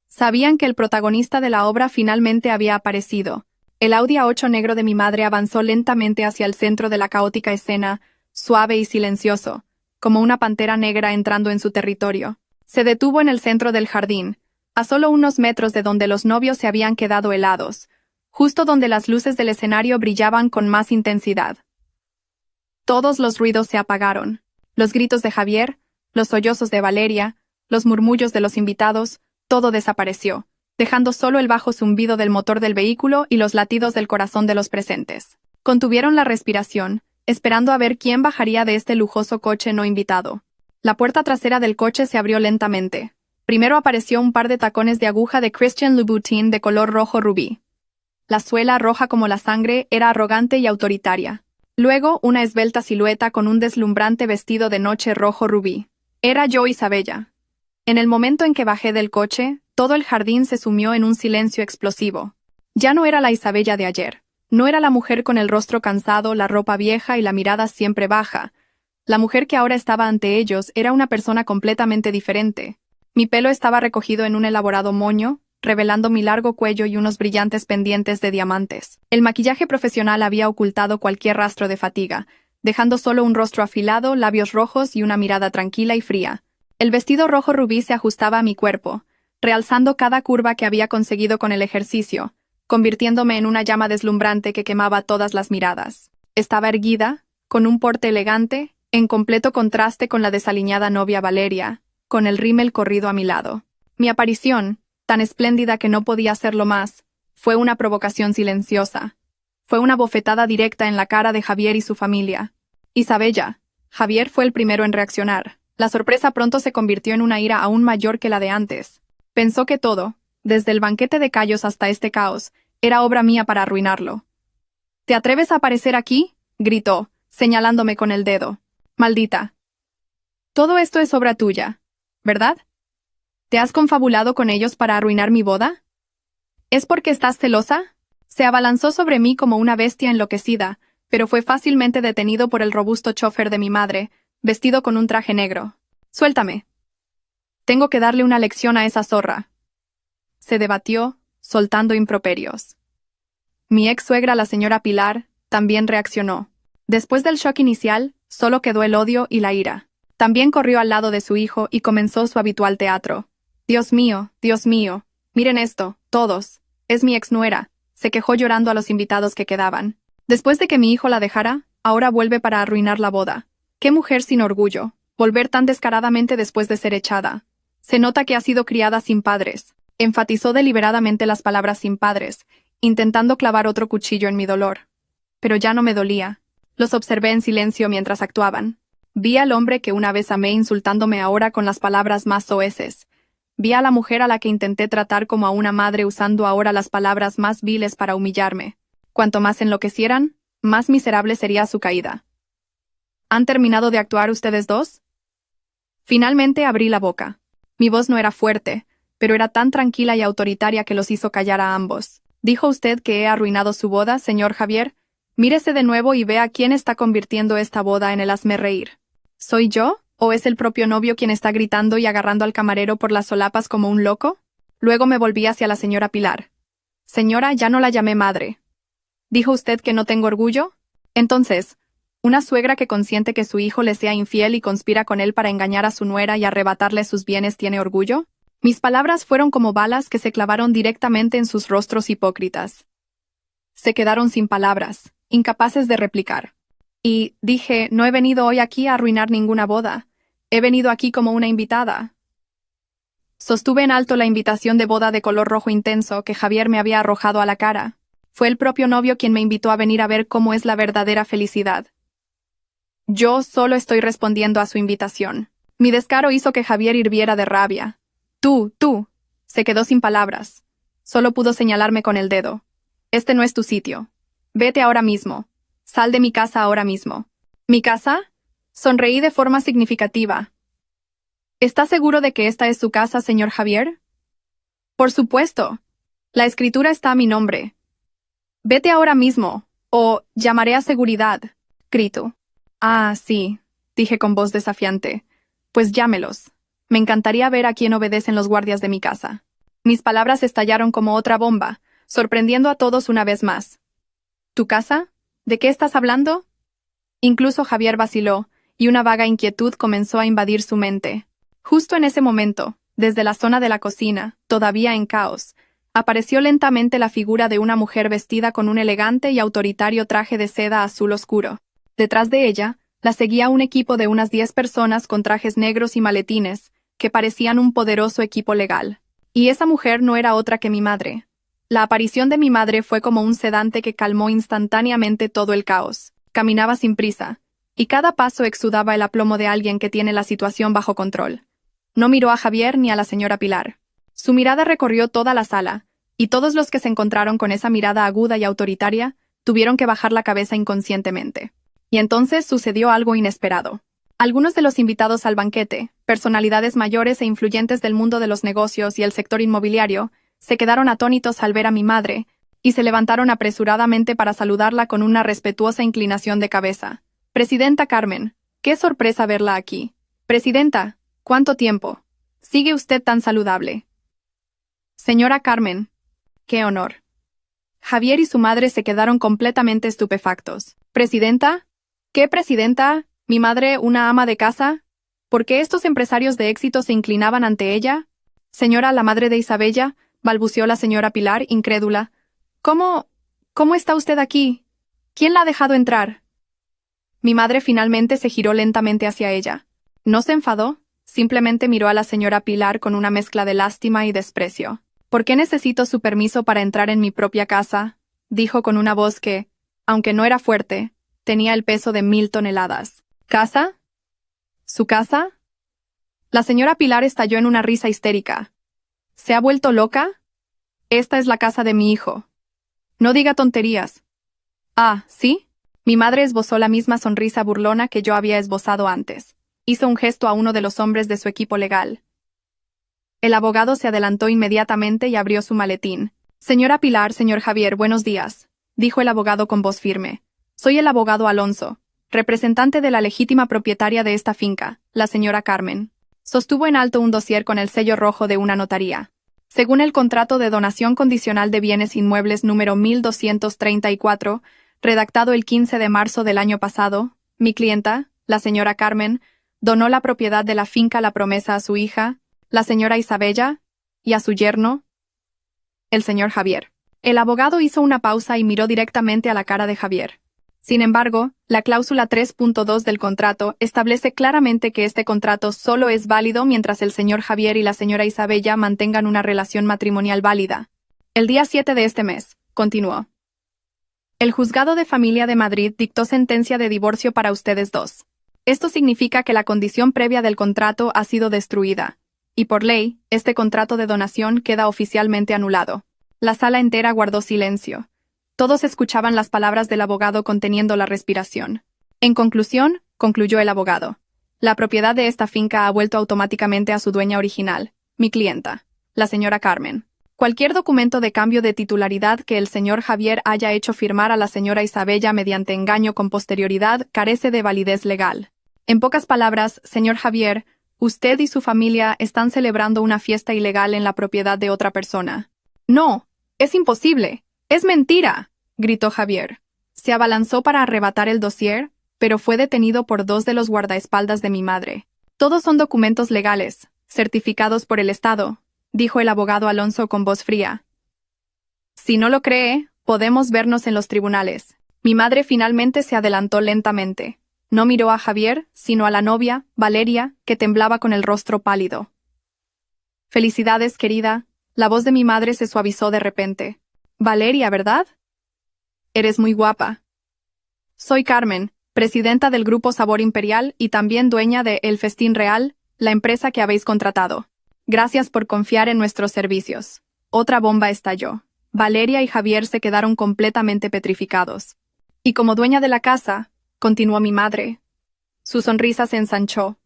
Sabían que el protagonista de la obra finalmente había aparecido. El Audi A8 negro de mi madre avanzó lentamente hacia el centro de la caótica escena, suave y silencioso, como una pantera negra entrando en su territorio. Se detuvo en el centro del jardín, a solo unos metros de donde los novios se habían quedado helados, justo donde las luces del escenario brillaban con más intensidad. Todos los ruidos se apagaron. Los gritos de Javier, los sollozos de Valeria, los murmullos de los invitados, todo desapareció, dejando solo el bajo zumbido del motor del vehículo y los latidos del corazón de los presentes. Contuvieron la respiración, esperando a ver quién bajaría de este lujoso coche no invitado. La puerta trasera del coche se abrió lentamente. Primero apareció un par de tacones de aguja de Christian Louboutin de color rojo rubí. La suela, roja como la sangre, era arrogante y autoritaria. Luego, una esbelta silueta con un deslumbrante vestido de noche rojo rubí. Era yo, Isabella. En el momento en que bajé del coche, todo el jardín se sumió en un silencio explosivo. Ya no era la Isabella de ayer. No era la mujer con el rostro cansado, la ropa vieja y la mirada siempre baja. La mujer que ahora estaba ante ellos era una persona completamente diferente. Mi pelo estaba recogido en un elaborado moño, revelando mi largo cuello y unos brillantes pendientes de diamantes. El maquillaje profesional había ocultado cualquier rastro de fatiga, dejando solo un rostro afilado, labios rojos y una mirada tranquila y fría. El vestido rojo rubí se ajustaba a mi cuerpo, realzando cada curva que había conseguido con el ejercicio, convirtiéndome en una llama deslumbrante que quemaba todas las miradas. Estaba erguida, con un porte elegante, en completo contraste con la desaliñada novia Valeria, con el rímel corrido a mi lado. Mi aparición, tan espléndida que no podía serlo más, fue una provocación silenciosa. Fue una bofetada directa en la cara de Javier y su familia. Isabella. Javier fue el primero en reaccionar. La sorpresa pronto se convirtió en una ira aún mayor que la de antes. Pensó que todo, desde el banquete de callos hasta este caos, era obra mía para arruinarlo. ¿Te atreves a aparecer aquí?, gritó, señalándome con el dedo. Maldita. Todo esto es obra tuya, ¿verdad? ¿Te has confabulado con ellos para arruinar mi boda? ¿Es porque estás celosa? Se abalanzó sobre mí como una bestia enloquecida, pero fue fácilmente detenido por el robusto chofer de mi madre, vestido con un traje negro. Suéltame. Tengo que darle una lección a esa zorra. Se debatió, soltando improperios. Mi ex suegra, la señora Pilar, también reaccionó. Después del shock inicial, solo quedó el odio y la ira. También corrió al lado de su hijo y comenzó su habitual teatro. Dios mío, miren esto, todos. Es mi ex nuera, se quejó llorando a los invitados que quedaban. Después de que mi hijo la dejara, ahora vuelve para arruinar la boda. ¡Qué mujer sin orgullo! Volver tan descaradamente después de ser echada. Se nota que ha sido criada sin padres. Enfatizó deliberadamente las palabras sin padres, intentando clavar otro cuchillo en mi dolor. Pero ya no me dolía. Los observé en silencio mientras actuaban. Vi al hombre que una vez amé insultándome ahora con las palabras más soeces. Vi a la mujer a la que intenté tratar como a una madre usando ahora las palabras más viles para humillarme. Cuanto más enloquecieran, más miserable sería su caída. ¿Han terminado de actuar ustedes dos? Finalmente abrí la boca. Mi voz no era fuerte, pero era tan tranquila y autoritaria que los hizo callar a ambos. ¿Dijo usted que he arruinado su boda, señor Javier? Mírese de nuevo y vea quién está convirtiendo esta boda en el hazmerreír. ¿Soy yo? ¿O es el propio novio quien está gritando y agarrando al camarero por las solapas como un loco? Luego me volví hacia la señora Pilar. Señora, ya no la llamé madre. ¿Dijo usted que no tengo orgullo? Entonces, ¿una suegra que consiente que su hijo le sea infiel y conspira con él para engañar a su nuera y arrebatarle sus bienes tiene orgullo? Mis palabras fueron como balas que se clavaron directamente en sus rostros hipócritas. Se quedaron sin palabras, incapaces de replicar. Y dije, no he venido hoy aquí a arruinar ninguna boda. He venido aquí como una invitada. Sostuve en alto la invitación de boda de color rojo intenso que Javier me había arrojado a la cara. Fue el propio novio quien me invitó a venir a ver cómo es la verdadera felicidad. Yo solo estoy respondiendo a su invitación. Mi descaro hizo que Javier hirviera de rabia. Tú. Se quedó sin palabras. Solo pudo señalarme con el dedo. Este no es tu sitio. Vete ahora mismo. Sal de mi casa ahora mismo. ¿Mi casa? Sonreí de forma significativa. ¿Está seguro de que esta es su casa, señor Javier? Por supuesto. La escritura está a mi nombre. Vete ahora mismo, o llamaré a seguridad. Grito. Ah, sí, dije con voz desafiante. Pues llámelos. Me encantaría ver a quién obedecen los guardias de mi casa. Mis palabras estallaron como otra bomba, sorprendiendo a todos una vez más. ¿Tu casa? ¿De qué estás hablando? Incluso Javier vaciló, y una vaga inquietud comenzó a invadir su mente. Justo en ese momento, desde la zona de la cocina, todavía en caos, apareció lentamente la figura de una mujer vestida con un elegante y autoritario traje de seda azul oscuro. Detrás de ella, la seguía un equipo de unas 10 personas con trajes negros y maletines, que parecían un poderoso equipo legal. Y esa mujer no era otra que mi madre. La aparición de mi madre fue como un sedante que calmó instantáneamente todo el caos. Caminaba sin prisa, y cada paso exudaba el aplomo de alguien que tiene la situación bajo control. No miró a Javier ni a la señora Pilar. Su mirada recorrió toda la sala, y todos los que se encontraron con esa mirada aguda y autoritaria tuvieron que bajar la cabeza inconscientemente. Y entonces sucedió algo inesperado. Algunos de los invitados al banquete, personalidades mayores e influyentes del mundo de los negocios y el sector inmobiliario, se quedaron atónitos al ver a mi madre, y se levantaron apresuradamente para saludarla con una respetuosa inclinación de cabeza. Presidenta Carmen, qué sorpresa verla aquí. Presidenta, ¿cuánto tiempo? ¿Sigue usted tan saludable? Señora Carmen, qué honor. Javier y su madre se quedaron completamente estupefactos. ¿Presidenta? ¿Qué presidenta? ¿Mi madre una ama de casa? ¿Por qué estos empresarios de éxito se inclinaban ante ella? Señora, la madre de Isabella, balbuceó la señora Pilar, incrédula. ¿Cómo está usted aquí? ¿Quién la ha dejado entrar? Mi madre finalmente se giró lentamente hacia ella. No se enfadó, simplemente miró a la señora Pilar con una mezcla de lástima y desprecio. ¿Por qué necesito su permiso para entrar en mi propia casa? Dijo con una voz que, aunque no era fuerte, tenía el peso de 1000 toneladas. ¿Casa? ¿Su casa? La señora Pilar estalló en una risa histérica. ¿Se ha vuelto loca? Esta es la casa de mi hijo. No diga tonterías. Ah, ¿sí? Mi madre esbozó la misma sonrisa burlona que yo había esbozado antes. Hizo un gesto a uno de los hombres de su equipo legal. El abogado se adelantó inmediatamente y abrió su maletín. Señora Pilar, señor Javier, buenos días, dijo el abogado con voz firme. Soy el abogado Alonso, representante de la legítima propietaria de esta finca, la señora Carmen. Sostuvo en alto un dossier con el sello rojo de una notaría. Según el contrato de donación condicional de bienes inmuebles número 1234, redactado el 15 de marzo del año pasado, mi clienta, la señora Carmen, donó la propiedad de la finca La Promesa a su hija, la señora Isabella, y a su yerno, el señor Javier. El abogado hizo una pausa y miró directamente a la cara de Javier. Sin embargo, la cláusula 3.2 del contrato establece claramente que este contrato solo es válido mientras el señor Javier y la señora Isabella mantengan una relación matrimonial válida. El día 7 de este mes, continuó. El Juzgado de Familia de Madrid dictó sentencia de divorcio para ustedes dos. Esto significa que la condición previa del contrato ha sido destruida, y por ley, este contrato de donación queda oficialmente anulado. La sala entera guardó silencio. Todos escuchaban las palabras del abogado conteniendo la respiración. En conclusión, concluyó el abogado, la propiedad de esta finca ha vuelto automáticamente a su dueña original, mi clienta, la señora Carmen. Cualquier documento de cambio de titularidad que el señor Javier haya hecho firmar a la señora Isabella mediante engaño con posterioridad carece de validez legal. En pocas palabras, señor Javier, usted y su familia están celebrando una fiesta ilegal en la propiedad de otra persona. No, es imposible. ¡Es mentira!, gritó Javier. Se abalanzó para arrebatar el dossier, pero fue detenido por dos de los guardaespaldas de mi madre. Todos son documentos legales, certificados por el Estado, dijo el abogado Alonso con voz fría. Si no lo cree, podemos vernos en los tribunales. Mi madre finalmente se adelantó lentamente. No miró a Javier, sino a la novia, Valeria, que temblaba con el rostro pálido. Felicidades, querida. La voz de mi madre se suavizó de repente. Valeria, ¿verdad? Eres muy guapa. Soy Carmen, presidenta del Grupo Sabor Imperial y también dueña de El Festín Real, la empresa que habéis contratado. Gracias por confiar en nuestros servicios. Otra bomba estalló. Valeria y Javier se quedaron completamente petrificados. Y como dueña de la casa, continuó mi madre. Su sonrisa se ensanchó.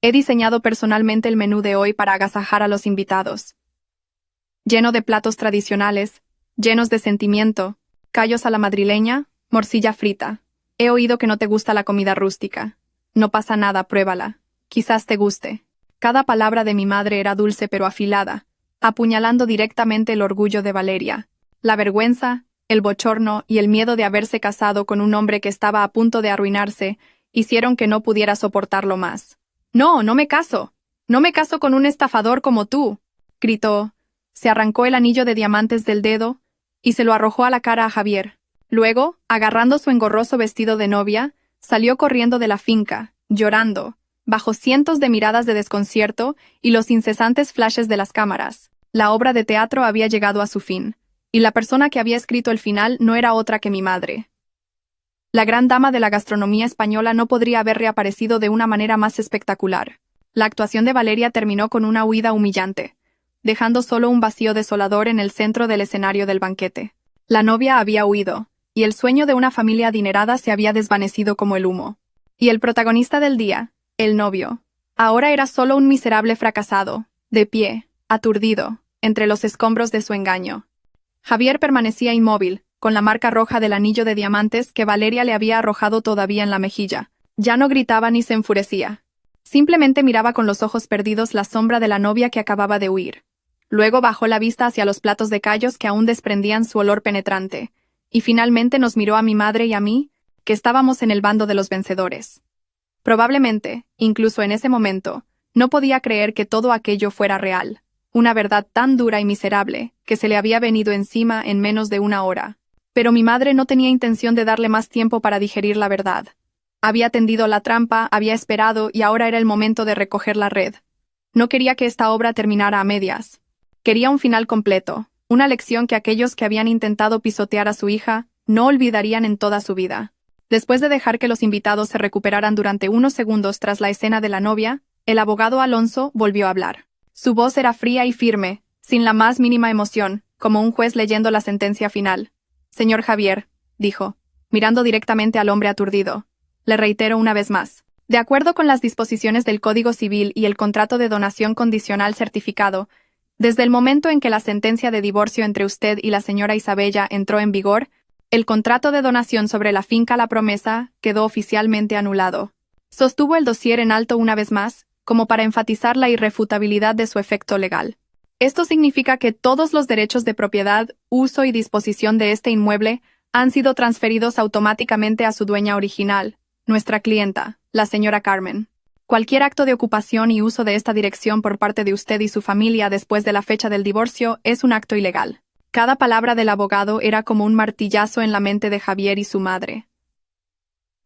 He diseñado personalmente el menú de hoy para agasajar a los invitados. Lleno de platos tradicionales, llenos de sentimiento, callos a la madrileña, morcilla frita. He oído que no te gusta la comida rústica. No pasa nada, pruébala. Quizás te guste. Cada palabra de mi madre era dulce pero afilada, apuñalando directamente el orgullo de Valeria. La vergüenza, el bochorno y el miedo de haberse casado con un hombre que estaba a punto de arruinarse hicieron que no pudiera soportarlo más. «No, no me caso. No me caso con un estafador como tú», gritó. Se arrancó el anillo de diamantes del dedo y se lo arrojó a la cara a Javier. Luego, agarrando su engorroso vestido de novia, salió corriendo de la finca, llorando, bajo cientos de miradas de desconcierto y los incesantes flashes de las cámaras. La obra de teatro había llegado a su fin, y la persona que había escrito el final no era otra que mi madre. La gran dama de la gastronomía española no podría haber reaparecido de una manera más espectacular. La actuación de Valeria terminó con una huida humillante, dejando solo un vacío desolador en el centro del escenario del banquete. La novia había huido, y el sueño de una familia adinerada se había desvanecido como el humo. Y el protagonista del día, el novio, ahora era solo un miserable fracasado, de pie, aturdido, entre los escombros de su engaño. Javier permanecía inmóvil, con la marca roja del anillo de diamantes que Valeria le había arrojado todavía en la mejilla. Ya no gritaba ni se enfurecía. Simplemente miraba con los ojos perdidos la sombra de la novia que acababa de huir. Luego bajó la vista hacia los platos de callos que aún desprendían su olor penetrante, y finalmente nos miró a mi madre y a mí, que estábamos en el bando de los vencedores. Probablemente, incluso en ese momento, no podía creer que todo aquello fuera real, una verdad tan dura y miserable, que se le había venido encima en menos de una hora. Pero mi madre no tenía intención de darle más tiempo para digerir la verdad. Había tendido la trampa, había esperado y ahora era el momento de recoger la red. No quería que esta obra terminara a medias. Quería un final completo, una lección que aquellos que habían intentado pisotear a su hija no olvidarían en toda su vida. Después de dejar que los invitados se recuperaran durante unos segundos tras la escena de la novia, el abogado Alonso volvió a hablar. Su voz era fría y firme, sin la más mínima emoción, como un juez leyendo la sentencia final. «Señor Javier», dijo, mirando directamente al hombre aturdido, «le reitero una vez más. De acuerdo con las disposiciones del Código Civil y el contrato de donación condicional certificado, desde el momento en que la sentencia de divorcio entre usted y la señora Isabella entró en vigor, el contrato de donación sobre la finca La Promesa quedó oficialmente anulado. Sostuvo el dossier en alto una vez más, como para enfatizar la irrefutabilidad de su efecto legal. Esto significa que todos los derechos de propiedad, uso y disposición de este inmueble han sido transferidos automáticamente a su dueña original, nuestra clienta, la señora Carmen. Cualquier acto de ocupación y uso de esta dirección por parte de usted y su familia después de la fecha del divorcio es un acto ilegal. Cada palabra del abogado era como un martillazo en la mente de Javier y su madre.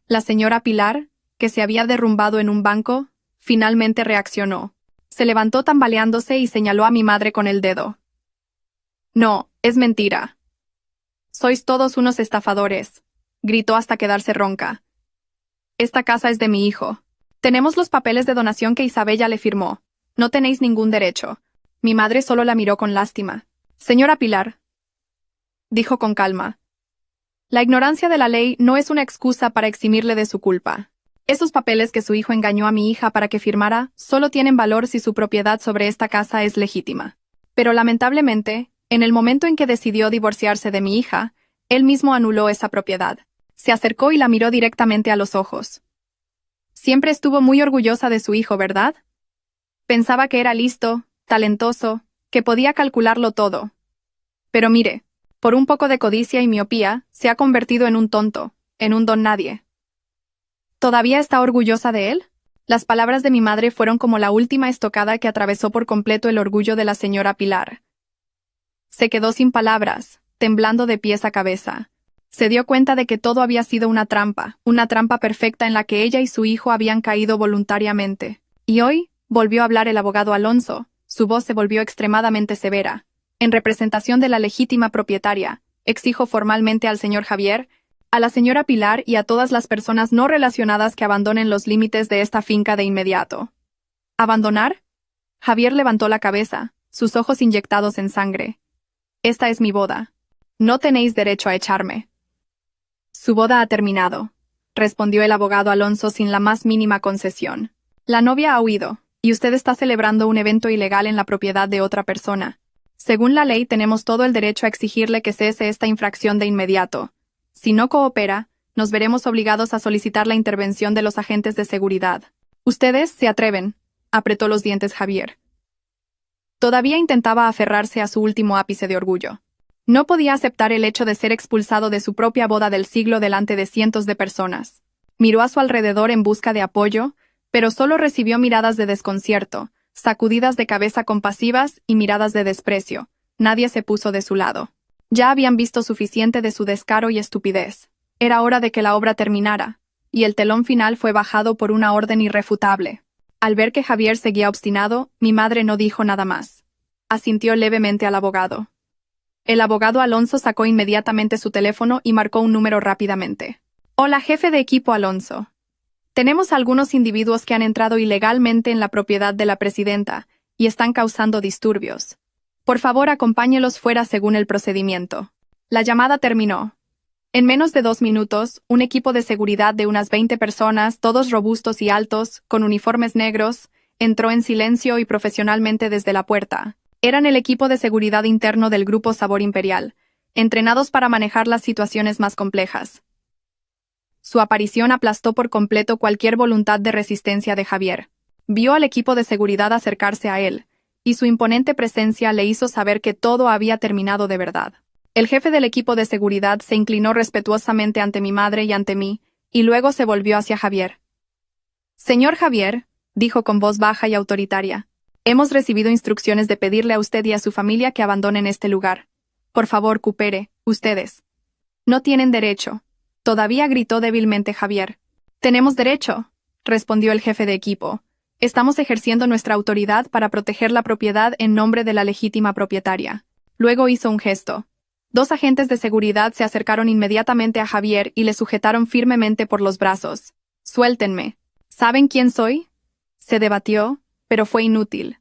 La señora Pilar, que se había derrumbado en un banco, finalmente reaccionó. Se levantó tambaleándose y señaló a mi madre con el dedo. «No, es mentira. Sois todos unos estafadores», gritó hasta quedarse ronca. «Esta casa es de mi hijo. Tenemos los papeles de donación que Isabella le firmó. No tenéis ningún derecho». Mi madre solo la miró con lástima. «Señora Pilar», dijo con calma, «la ignorancia de la ley no es una excusa para eximirle de su culpa. Esos papeles que su hijo engañó a mi hija para que firmara solo tienen valor si su propiedad sobre esta casa es legítima. Pero lamentablemente, en el momento en que decidió divorciarse de mi hija, él mismo anuló esa propiedad. Se acercó y la miró directamente a los ojos. Siempre estuvo muy orgullosa de su hijo, ¿verdad? Pensaba que era listo, talentoso, que podía calcularlo todo. Pero mire, por un poco de codicia y miopía, se ha convertido en un tonto, en un don nadie. ¿Todavía está orgullosa de él? Las palabras de mi madre fueron como la última estocada que atravesó por completo el orgullo de la señora Pilar. Se quedó sin palabras, temblando de pies a cabeza. Se dio cuenta de que todo había sido una trampa perfecta en la que ella y su hijo habían caído voluntariamente. Y hoy, volvió a hablar el abogado Alonso, su voz se volvió extremadamente severa. En representación de la legítima propietaria, exijo formalmente al señor Javier, a la señora Pilar y a todas las personas no relacionadas que abandonen los límites de esta finca de inmediato. ¿Abandonar? Javier levantó la cabeza, sus ojos inyectados en sangre. Esta es mi boda. No tenéis derecho a echarme. Su boda ha terminado, respondió el abogado Alonso sin la más mínima concesión. La novia ha huido, y usted está celebrando un evento ilegal en la propiedad de otra persona. Según la ley tenemos todo el derecho a exigirle que cese esta infracción de inmediato. Si no coopera, nos veremos obligados a solicitar la intervención de los agentes de seguridad. Ustedes se atreven, apretó los dientes Javier. Todavía intentaba aferrarse a su último ápice de orgullo. No podía aceptar el hecho de ser expulsado de su propia boda del siglo delante de cientos de personas. Miró a su alrededor en busca de apoyo, pero solo recibió miradas de desconcierto, sacudidas de cabeza compasivas y miradas de desprecio. Nadie se puso de su lado. Ya habían visto suficiente de su descaro y estupidez. Era hora de que la obra terminara, y el telón final fue bajado por una orden irrefutable. Al ver que Javier seguía obstinado, mi madre no dijo nada más. Asintió levemente al abogado. El abogado Alonso sacó inmediatamente su teléfono y marcó un número rápidamente. «Hola, jefe de equipo Alonso. Tenemos algunos individuos que han entrado ilegalmente en la propiedad de la presidenta y están causando disturbios. Por favor, acompáñelos fuera según el procedimiento». La llamada terminó. En menos de 2 minutos, un equipo de seguridad de unas 20 personas, todos robustos y altos, con uniformes negros, entró en silencio y profesionalmente desde la puerta. Eran el equipo de seguridad interno del Grupo Sabor Imperial, entrenados para manejar las situaciones más complejas. Su aparición aplastó por completo cualquier voluntad de resistencia de Javier. Vio al equipo de seguridad acercarse a él, y su imponente presencia le hizo saber que todo había terminado de verdad. El jefe del equipo de seguridad se inclinó respetuosamente ante mi madre y ante mí, y luego se volvió hacia Javier. «Señor Javier», dijo con voz baja y autoritaria, «hemos recibido instrucciones de pedirle a usted y a su familia que abandonen este lugar. Por favor, coopere, ustedes. No tienen derecho». Todavía gritó débilmente Javier. «Tenemos derecho», respondió el jefe de equipo. «Estamos ejerciendo nuestra autoridad para proteger la propiedad en nombre de la legítima propietaria». Luego hizo un gesto. 2 agentes de seguridad se acercaron inmediatamente a Javier y le sujetaron firmemente por los brazos. «Suéltenme. ¿Saben quién soy?». Se debatió, pero fue inútil.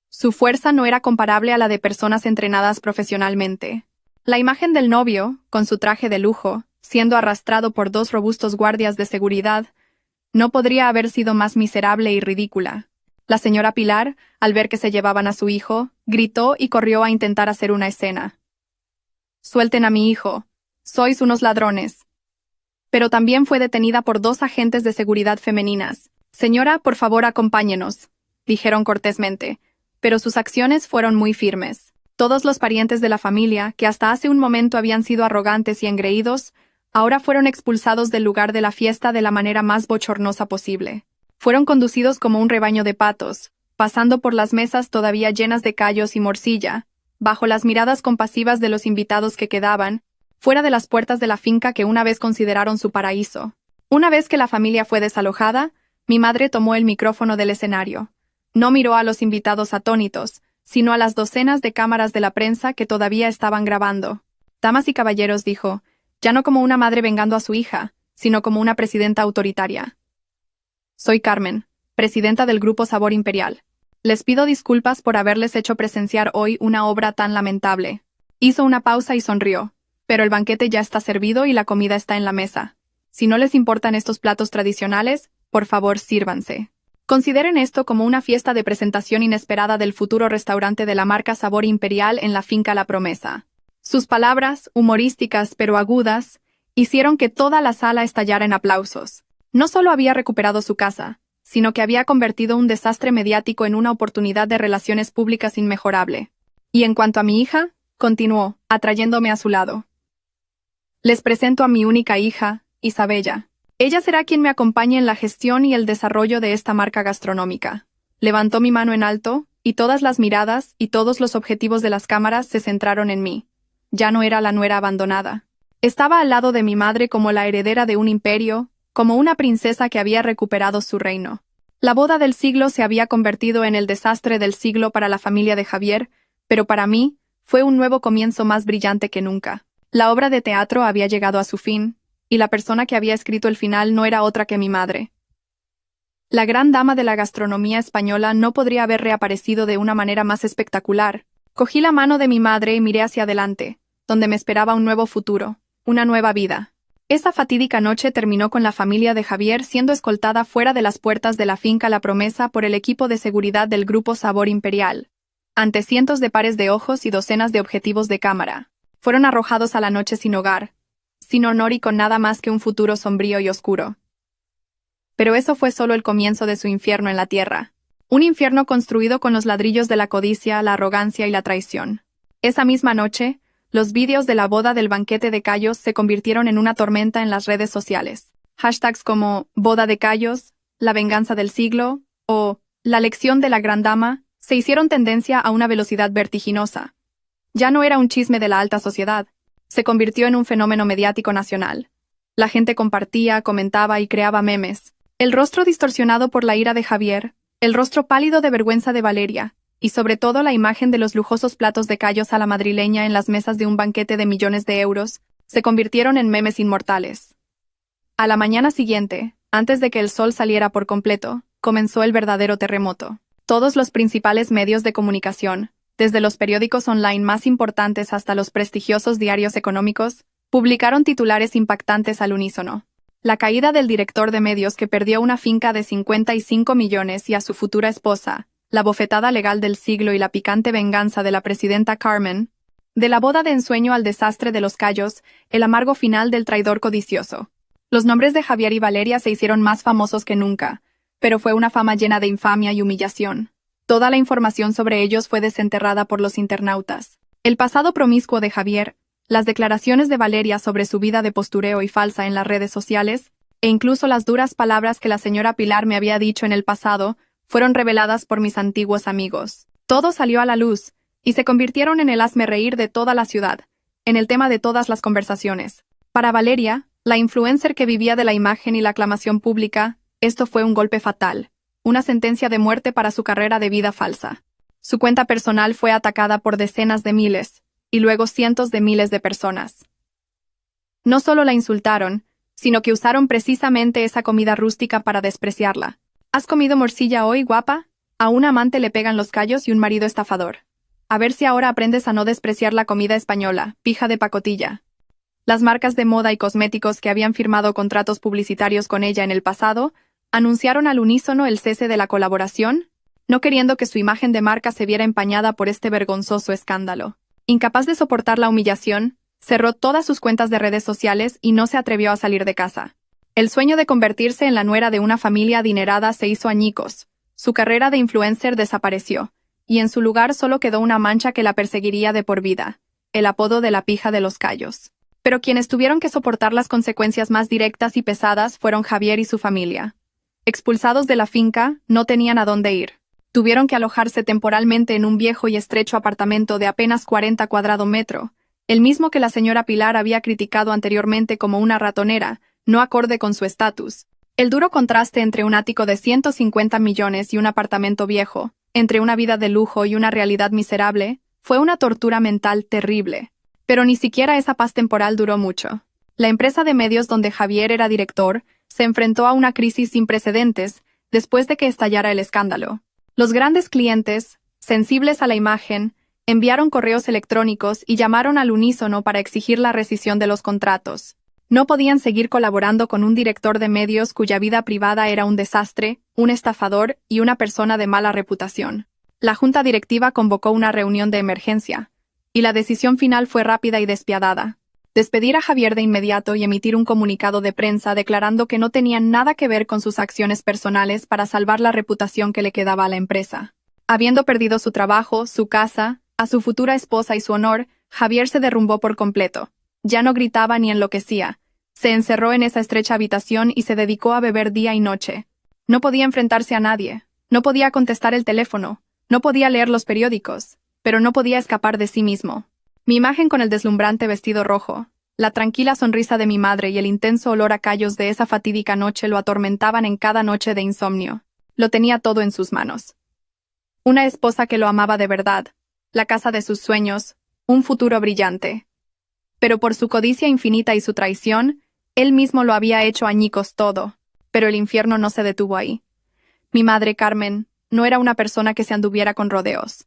Su fuerza no era comparable a la de personas entrenadas profesionalmente. La imagen del novio, con su traje de lujo, siendo arrastrado por 2 robustos guardias de seguridad, No podría haber sido más miserable y ridícula. La señora Pilar, al ver que se llevaban a su hijo, gritó y corrió a intentar hacer una escena. «Suelten a mi hijo. Sois unos ladrones». Pero también fue detenida por 2 agentes de seguridad femeninas. «Señora, por favor, acompáñenos», dijeron cortésmente, pero sus acciones fueron muy firmes. Todos los parientes de la familia, que hasta hace un momento habían sido arrogantes y engreídos, ahora fueron expulsados del lugar de la fiesta de la manera más bochornosa posible. Fueron conducidos como un rebaño de patos, pasando por las mesas todavía llenas de callos y morcilla, bajo las miradas compasivas de los invitados que quedaban, fuera de las puertas de la finca que una vez consideraron su paraíso. Una vez que la familia fue desalojada, mi madre tomó el micrófono del escenario. No miró a los invitados atónitos, sino a las docenas de cámaras de la prensa que todavía estaban grabando. «Damas y caballeros», dijo, ya no como una madre vengando a su hija, sino como una presidenta autoritaria. «Soy Carmen, presidenta del Grupo Sabor Imperial. Les pido disculpas por haberles hecho presenciar hoy una obra tan lamentable». Hizo una pausa y sonrió. «Pero el banquete ya está servido y la comida está en la mesa. Si no les importan estos platos tradicionales, por favor sírvanse. Consideren esto como una fiesta de presentación inesperada del futuro restaurante de la marca Sabor Imperial en la finca La Promesa». Sus palabras, humorísticas pero agudas, hicieron que toda la sala estallara en aplausos. No solo había recuperado su casa, sino que había convertido un desastre mediático en una oportunidad de relaciones públicas inmejorable. «Y en cuanto a mi hija», continuó, atrayéndome a su lado, «les presento a mi única hija, Isabella. Ella será quien me acompañe en la gestión y el desarrollo de esta marca gastronómica». Levantó mi mano en alto, y todas las miradas y todos los objetivos de las cámaras se centraron en mí. Ya no era la nuera abandonada. Estaba al lado de mi madre como la heredera de un imperio, como una princesa que había recuperado su reino. La boda del siglo se había convertido en el desastre del siglo para la familia de Javier, pero para mí fue un nuevo comienzo más brillante que nunca. La obra de teatro había llegado a su fin, y la persona que había escrito el final no era otra que mi madre. La gran dama de la gastronomía española no podría haber reaparecido de una manera más espectacular. Cogí la mano de mi madre y miré hacia adelante, donde me esperaba un nuevo futuro, una nueva vida. Esa fatídica noche terminó con la familia de Javier siendo escoltada fuera de las puertas de la finca La Promesa por el equipo de seguridad del Grupo Sabor Imperial. Ante cientos de pares de ojos y docenas de objetivos de cámara, fueron arrojados a la noche sin hogar, sin honor y con nada más que un futuro sombrío y oscuro. Pero eso fue solo el comienzo de su infierno en la tierra. Un infierno construido con los ladrillos de la codicia, la arrogancia y la traición. Esa misma noche, los vídeos de la boda del banquete de Cayos se convirtieron en una tormenta en las redes sociales. Hashtags como «boda de Cayos», «la venganza del siglo» o «la lección de la gran dama» se hicieron tendencia a una velocidad vertiginosa. Ya no era un chisme de la alta sociedad. Se convirtió en un fenómeno mediático nacional. La gente compartía, comentaba y creaba memes. El rostro distorsionado por la ira de Javier, el rostro pálido de vergüenza de Valeria, y sobre todo la imagen de los lujosos platos de callos a la madrileña en las mesas de un banquete de millones de euros, se convirtieron en memes inmortales. A la mañana siguiente, antes de que el sol saliera por completo, comenzó el verdadero terremoto. Todos los principales medios de comunicación, desde los periódicos online más importantes hasta los prestigiosos diarios económicos, publicaron titulares impactantes al unísono. La caída del director de medios que perdió una finca de 55 millones y a su futura esposa, la bofetada legal del siglo y la picante venganza de la presidenta Carmen, de la boda de ensueño al desastre de los Cayos, el amargo final del traidor codicioso. Los nombres de Javier y Valeria se hicieron más famosos que nunca, pero fue una fama llena de infamia y humillación. Toda la información sobre ellos fue desenterrada por los internautas. El pasado promiscuo de Javier, las declaraciones de Valeria sobre su vida de postureo y falsa en las redes sociales, e incluso las duras palabras que la señora Pilar me había dicho en el pasado, fueron reveladas por mis antiguos amigos. Todo salió a la luz, y se convirtieron en el hazmerreír de toda la ciudad, en el tema de todas las conversaciones. Para Valeria, la influencer que vivía de la imagen y la aclamación pública, esto fue un golpe fatal, una sentencia de muerte para su carrera de vida falsa. Su cuenta personal fue atacada por decenas de miles, y luego cientos de miles de personas. No solo la insultaron, sino que usaron precisamente esa comida rústica para despreciarla. ¿Has comido morcilla hoy, guapa? A un amante le pegan los callos y un marido estafador. A ver si ahora aprendes a no despreciar la comida española, pija de pacotilla. Las marcas de moda y cosméticos que habían firmado contratos publicitarios con ella en el pasado, Anunciaron al unísono el cese de la colaboración, no queriendo que su imagen de marca se viera empañada por este vergonzoso escándalo. Incapaz de soportar la humillación, cerró todas sus cuentas de redes sociales y no se atrevió a salir de casa. El sueño de convertirse en la nuera de una familia adinerada se hizo añicos. Su carrera de influencer desapareció, y en su lugar solo quedó una mancha que la perseguiría de por vida, el apodo de la pija de los Cayos. Pero quienes tuvieron que soportar las consecuencias más directas y pesadas fueron Javier y su familia. Expulsados de la finca, no tenían a dónde ir. Tuvieron que alojarse temporalmente en un viejo y estrecho apartamento de apenas 40 cuadrados metros, el mismo que la señora Pilar había criticado anteriormente como una ratonera, no acorde con su estatus. El duro contraste entre un ático de 150 millones y un apartamento viejo, entre una vida de lujo y una realidad miserable, fue una tortura mental terrible. Pero ni siquiera esa paz temporal duró mucho. La empresa de medios donde Javier era director se enfrentó a una crisis sin precedentes después de que estallara el escándalo. Los grandes clientes, sensibles a la imagen, enviaron correos electrónicos y llamaron al unísono para exigir la rescisión de los contratos. No podían seguir colaborando con un director de medios cuya vida privada era un desastre, un estafador y una persona de mala reputación. La junta directiva convocó una reunión de emergencia, y la decisión final fue rápida y despiadada. Despedir a Javier de inmediato y emitir un comunicado de prensa declarando que no tenían nada que ver con sus acciones personales para salvar la reputación que le quedaba a la empresa. Habiendo perdido su trabajo, su casa, a su futura esposa y su honor, Javier se derrumbó por completo. Ya no gritaba ni enloquecía. Se encerró en esa estrecha habitación y se dedicó a beber día y noche. No podía enfrentarse a nadie. No podía contestar el teléfono. No podía leer los periódicos. Pero no podía escapar de sí mismo. Mi imagen con el deslumbrante vestido rojo, la tranquila sonrisa de mi madre y el intenso olor a callos de esa fatídica noche lo atormentaban en cada noche de insomnio. Lo tenía todo en sus manos. Una esposa que lo amaba de verdad, la casa de sus sueños, un futuro brillante. Pero por su codicia infinita y su traición, él mismo lo había hecho añicos todo. Pero el infierno no se detuvo ahí. Mi madre, Carmen, no era una persona que se anduviera con rodeos.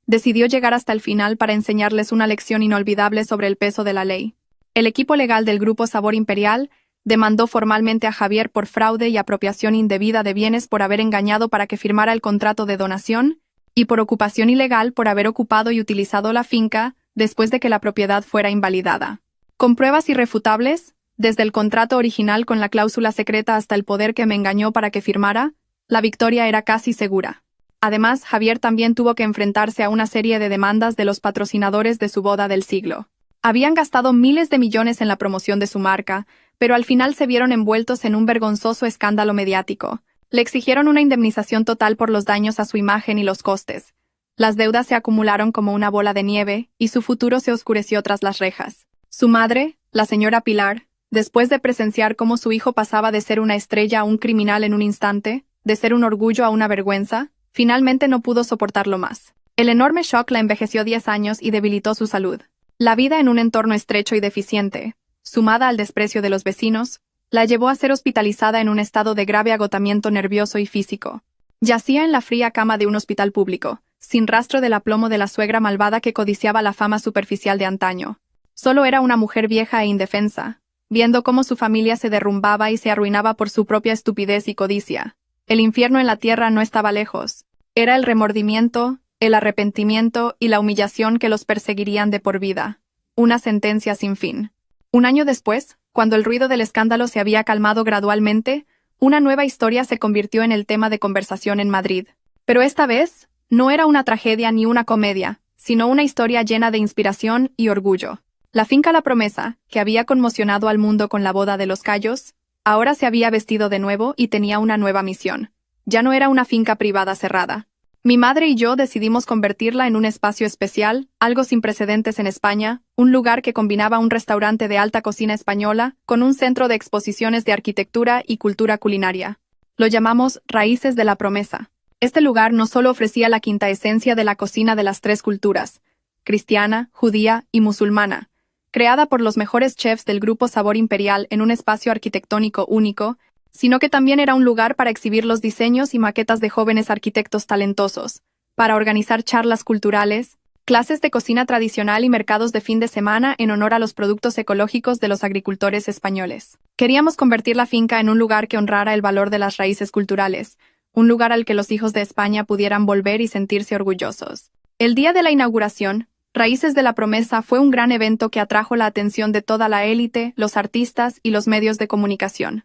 Decidió llegar hasta el final para enseñarles una lección inolvidable sobre el peso de la ley. El equipo legal del Grupo Sabor Imperial demandó formalmente a Javier por fraude y apropiación indebida de bienes por haber engañado para que firmara el contrato de donación, y por ocupación ilegal por haber ocupado y utilizado la finca después de que la propiedad fuera invalidada. Con pruebas irrefutables, desde el contrato original con la cláusula secreta hasta el poder que me engañó para que firmara, la victoria era casi segura. Además, Javier también tuvo que enfrentarse a una serie de demandas de los patrocinadores de su boda del siglo. Habían gastado miles de millones en la promoción de su marca, pero al final se vieron envueltos en un vergonzoso escándalo mediático. Le exigieron una indemnización total por los daños a su imagen y los costes. Las deudas se acumularon como una bola de nieve, y su futuro se oscureció tras las rejas. Su madre, la señora Pilar, después de presenciar cómo su hijo pasaba de ser una estrella a un criminal en un instante, de ser un orgullo a una vergüenza, finalmente no pudo soportarlo más. El enorme shock la envejeció 10 años y debilitó su salud. La vida en un entorno estrecho y deficiente, sumada al desprecio de los vecinos, la llevó a ser hospitalizada en un estado de grave agotamiento nervioso y físico. Yacía en la fría cama de un hospital público, sin rastro del aplomo de la suegra malvada que codiciaba la fama superficial de antaño. Solo era una mujer vieja e indefensa, viendo cómo su familia se derrumbaba y se arruinaba por su propia estupidez y codicia. El infierno en la tierra no estaba lejos. Era el remordimiento, el arrepentimiento y la humillación que los perseguirían de por vida. Una sentencia sin fin. Un año después, cuando el ruido del escándalo se había calmado gradualmente, una nueva historia se convirtió en el tema de conversación en Madrid. Pero esta vez, no era una tragedia ni una comedia, sino una historia llena de inspiración y orgullo. La finca La Promesa, que había conmocionado al mundo con la boda de los Cayos, ahora se había vestido de nuevo y tenía una nueva misión. Ya no era una finca privada cerrada. Mi madre y yo decidimos convertirla en un espacio especial, algo sin precedentes en España, un lugar que combinaba un restaurante de alta cocina española con un centro de exposiciones de arquitectura y cultura culinaria. Lo llamamos Raíces de la Promesa. Este lugar no solo ofrecía la quinta esencia de la cocina de las tres culturas, cristiana, judía y musulmana, creada por los mejores chefs del Grupo Sabor Imperial en un espacio arquitectónico único, sino que también era un lugar para exhibir los diseños y maquetas de jóvenes arquitectos talentosos, para organizar charlas culturales, clases de cocina tradicional y mercados de fin de semana en honor a los productos ecológicos de los agricultores españoles. Queríamos convertir la finca en un lugar que honrara el valor de las raíces culturales, un lugar al que los hijos de España pudieran volver y sentirse orgullosos. El día de la inauguración, Raíces de la Promesa fue un gran evento que atrajo la atención de toda la élite, los artistas y los medios de comunicación.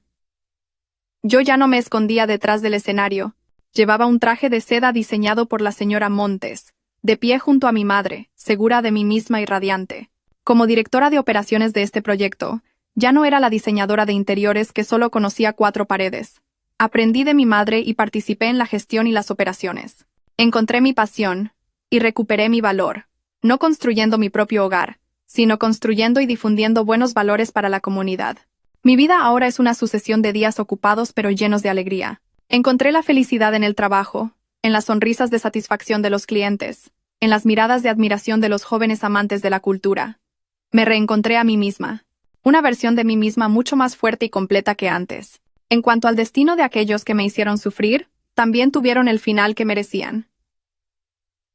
Yo ya no me escondía detrás del escenario. Llevaba un traje de seda diseñado por la señora Montes, de pie junto a mi madre, segura de mí misma y radiante. Como directora de operaciones de este proyecto, ya no era la diseñadora de interiores que solo conocía 4 paredes. Aprendí de mi madre y participé en la gestión y las operaciones. Encontré mi pasión y recuperé mi valor, no construyendo mi propio hogar, sino construyendo y difundiendo buenos valores para la comunidad. Mi vida ahora es una sucesión de días ocupados pero llenos de alegría. Encontré la felicidad en el trabajo, en las sonrisas de satisfacción de los clientes, en las miradas de admiración de los jóvenes amantes de la cultura. Me reencontré a mí misma, una versión de mí misma mucho más fuerte y completa que antes. En cuanto al destino de aquellos que me hicieron sufrir, también tuvieron el final que merecían.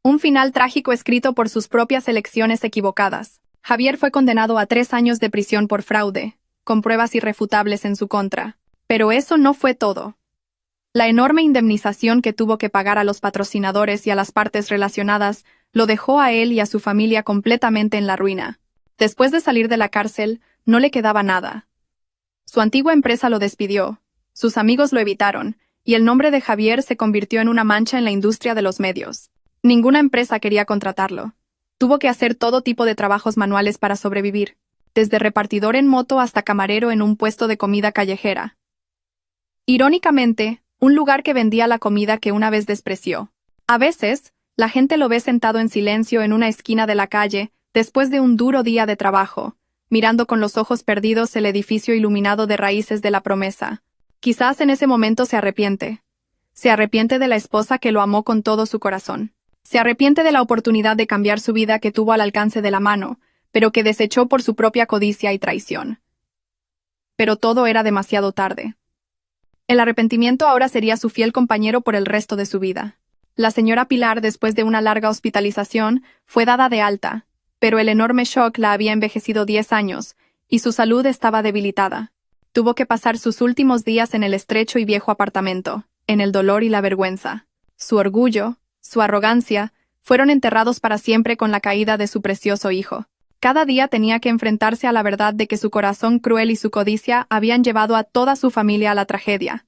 Un final trágico escrito por sus propias elecciones equivocadas. Javier fue condenado a 3 años de prisión por fraude, con pruebas irrefutables en su contra. Pero eso no fue todo. La enorme indemnización que tuvo que pagar a los patrocinadores y a las partes relacionadas lo dejó a él y a su familia completamente en la ruina. Después de salir de la cárcel, no le quedaba nada. Su antigua empresa lo despidió, sus amigos lo evitaron, y el nombre de Javier se convirtió en una mancha en la industria de los medios. Ninguna empresa quería contratarlo. Tuvo que hacer todo tipo de trabajos manuales para sobrevivir, desde repartidor en moto hasta camarero en un puesto de comida callejera. Irónicamente, un lugar que vendía la comida que una vez despreció. A veces, la gente lo ve sentado en silencio en una esquina de la calle, después de un duro día de trabajo, mirando con los ojos perdidos el edificio iluminado de Raíces de la Promesa. Quizás en ese momento se arrepiente. Se arrepiente de la esposa que lo amó con todo su corazón. Se arrepiente de la oportunidad de cambiar su vida que tuvo al alcance de la mano, pero que desechó por su propia codicia y traición. Pero todo era demasiado tarde. El arrepentimiento ahora sería su fiel compañero por el resto de su vida. La señora Pilar, después de una larga hospitalización, fue dada de alta, pero el enorme shock la había envejecido 10 años, y su salud estaba debilitada. Tuvo que pasar sus últimos días en el estrecho y viejo apartamento, en el dolor y la vergüenza. Su orgullo, su arrogancia, fueron enterrados para siempre con la caída de su precioso hijo. Cada día tenía que enfrentarse a la verdad de que su corazón cruel y su codicia habían llevado a toda su familia a la tragedia.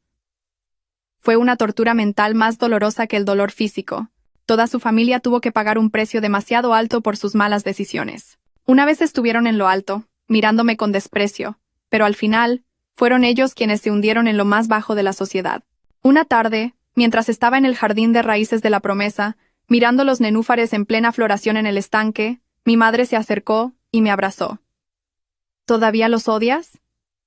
Fue una tortura mental más dolorosa que el dolor físico. Toda su familia tuvo que pagar un precio demasiado alto por sus malas decisiones. Una vez estuvieron en lo alto, mirándome con desprecio, pero al final, fueron ellos quienes se hundieron en lo más bajo de la sociedad. Una tarde, mientras estaba en el jardín de Raíces de la Promesa, mirando los nenúfares en plena floración en el estanque, mi madre se acercó y me abrazó. ¿Todavía los odias?,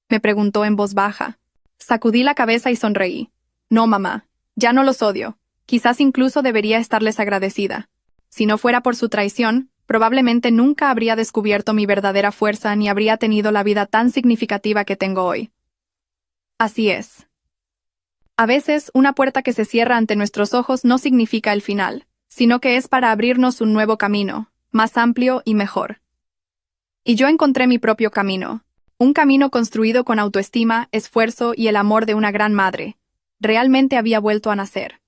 me preguntó en voz baja. Sacudí la cabeza y sonreí. No, mamá, ya no los odio. Quizás incluso debería estarles agradecida. Si no fuera por su traición, probablemente nunca habría descubierto mi verdadera fuerza ni habría tenido la vida tan significativa que tengo hoy. Así es. A veces, una puerta que se cierra ante nuestros ojos no significa el final, sino que es para abrirnos un nuevo camino, más amplio y mejor. Y yo encontré mi propio camino, un camino construido con autoestima, esfuerzo y el amor de una gran madre. Realmente había vuelto a nacer.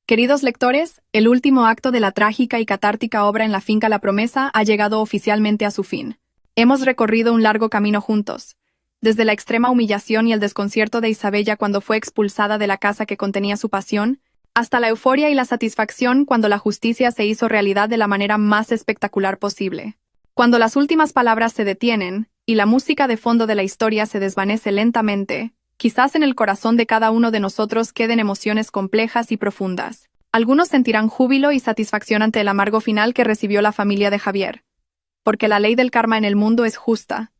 Queridos lectores, el último acto de la trágica y catártica obra en la finca La Promesa ha llegado oficialmente a su fin. Hemos recorrido un largo camino juntos, desde la extrema humillación y el desconcierto de Isabella cuando fue expulsada de la casa que contenía su pasión, hasta la euforia y la satisfacción cuando la justicia se hizo realidad de la manera más espectacular posible. Cuando las últimas palabras se detienen, y la música de fondo de la historia se desvanece lentamente, quizás en el corazón de cada uno de nosotros queden emociones complejas y profundas. Algunos sentirán júbilo y satisfacción ante el amargo final que recibió la familia de Javier. Porque la ley del karma en el mundo es justa,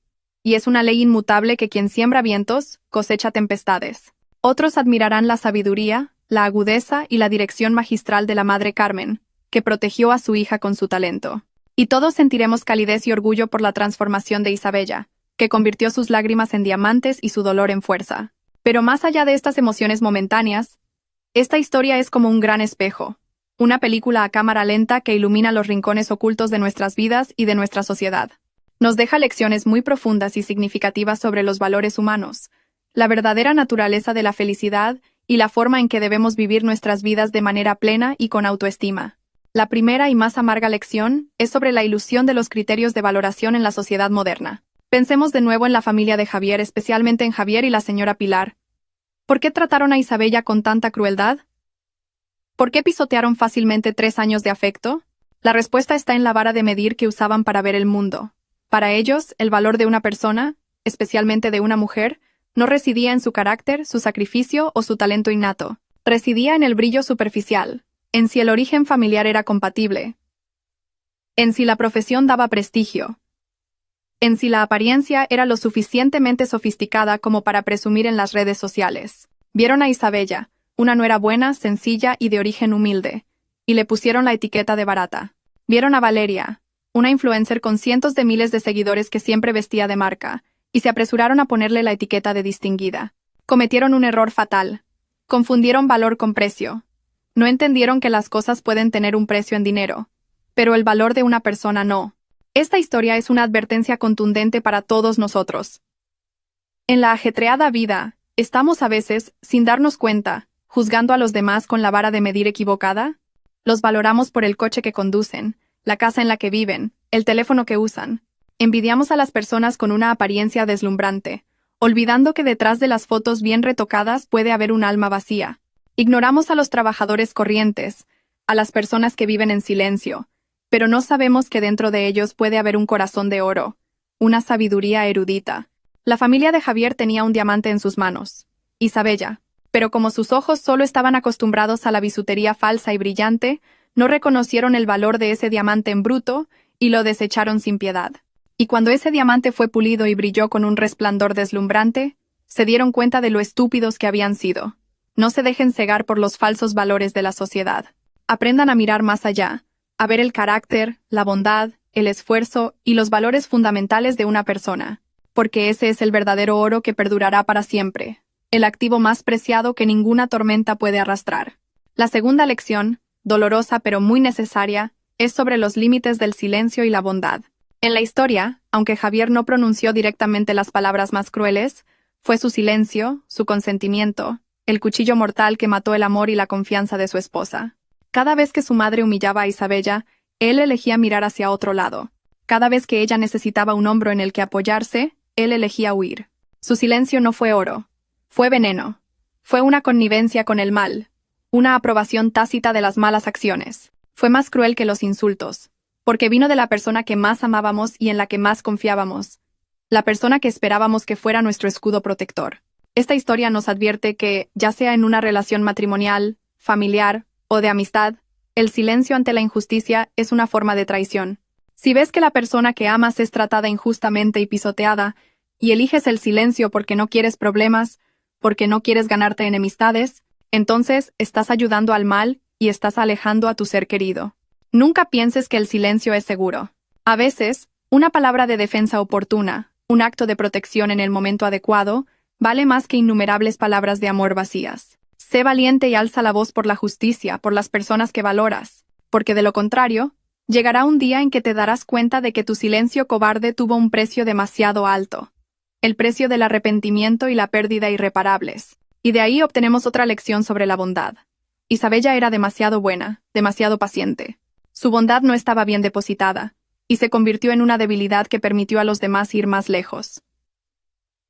y es una ley inmutable que quien siembra vientos, cosecha tempestades. Otros admirarán la sabiduría, la agudeza y la dirección magistral de la Madre Carmen, que protegió a su hija con su talento. Y todos sentiremos calidez y orgullo por la transformación de Isabella, que convirtió sus lágrimas en diamantes y su dolor en fuerza. Pero más allá de estas emociones momentáneas, esta historia es como un gran espejo. una película a cámara lenta que ilumina los rincones ocultos de nuestras vidas y de nuestra sociedad. Nos deja lecciones muy profundas y significativas sobre los valores humanos, la verdadera naturaleza de la felicidad y la forma en que debemos vivir nuestras vidas de manera plena y con autoestima. La primera y más amarga lección es sobre la ilusión de los criterios de valoración en la sociedad moderna. Pensemos de nuevo en la familia de Javier, especialmente en Javier y la señora Pilar. ¿Por qué trataron a Isabella con tanta crueldad? ¿Por qué pisotearon fácilmente 3 años de afecto? La respuesta está en la vara de medir que usaban para ver el mundo. Para ellos, el valor de una persona, especialmente de una mujer, no residía en su carácter, su sacrificio o su talento innato. Residía en el brillo superficial, en si el origen familiar era compatible, en si la profesión daba prestigio, en si la apariencia era lo suficientemente sofisticada como para presumir en las redes sociales. Vieron a Isabella, una nuera buena, sencilla y de origen humilde, y le pusieron la etiqueta de barata. Vieron a Valeria, una influencer con cientos de miles de seguidores que siempre vestía de marca, y se apresuraron a ponerle la etiqueta de distinguida. Cometieron un error fatal. Confundieron valor con precio. No entendieron que las cosas pueden tener un precio en dinero, pero el valor de una persona no. Esta historia es una advertencia contundente para todos nosotros. En la ajetreada vida, estamos a veces, sin darnos cuenta, juzgando a los demás con la vara de medir equivocada. Los valoramos por el coche que conducen, la casa en la que viven, el teléfono que usan. Envidiamos a las personas con una apariencia deslumbrante, olvidando que detrás de las fotos bien retocadas puede haber un alma vacía. Ignoramos a los trabajadores corrientes, a las personas que viven en silencio, pero no sabemos que dentro de ellos puede haber un corazón de oro, una sabiduría erudita. La familia de Javier tenía un diamante en sus manos, Isabella, pero como sus ojos solo estaban acostumbrados a la bisutería falsa y brillante, no reconocieron el valor de ese diamante en bruto y lo desecharon sin piedad. Y cuando ese diamante fue pulido y brilló con un resplandor deslumbrante, se dieron cuenta de lo estúpidos que habían sido. No se dejen cegar por los falsos valores de la sociedad. Aprendan a mirar más allá, a ver el carácter, la bondad, el esfuerzo y los valores fundamentales de una persona, porque ese es el verdadero oro que perdurará para siempre, el activo más preciado que ninguna tormenta puede arrastrar. La segunda lección, dolorosa pero muy necesaria, es sobre los límites del silencio y la bondad. En la historia, aunque Javier no pronunció directamente las palabras más crueles, fue su silencio, su consentimiento, el cuchillo mortal que mató el amor y la confianza de su esposa. Cada vez que su madre humillaba a Isabella, él elegía mirar hacia otro lado. Cada vez que ella necesitaba un hombro en el que apoyarse, él elegía huir. Su silencio no fue oro, fue veneno. Fue una connivencia con el mal, una aprobación tácita de las malas acciones. Fue más cruel que los insultos, porque vino de la persona que más amábamos y en la que más confiábamos, la persona que esperábamos que fuera nuestro escudo protector. Esta historia nos advierte que, ya sea en una relación matrimonial, familiar o de amistad, el silencio ante la injusticia es una forma de traición. Si ves que la persona que amas es tratada injustamente y pisoteada, y eliges el silencio porque no quieres problemas, porque no quieres ganarte enemistades, entonces estás ayudando al mal y estás alejando a tu ser querido. Nunca pienses que el silencio es seguro. A veces, una palabra de defensa oportuna, un acto de protección en el momento adecuado, vale más que innumerables palabras de amor vacías. Sé valiente y alza la voz por la justicia, por las personas que valoras, porque de lo contrario, llegará un día en que te darás cuenta de que tu silencio cobarde tuvo un precio demasiado alto. El precio del arrepentimiento y la pérdida irreparables. Y de ahí obtenemos otra lección sobre la bondad. Isabella era demasiado buena, demasiado paciente. Su bondad no estaba bien depositada, y se convirtió en una debilidad que permitió a los demás ir más lejos.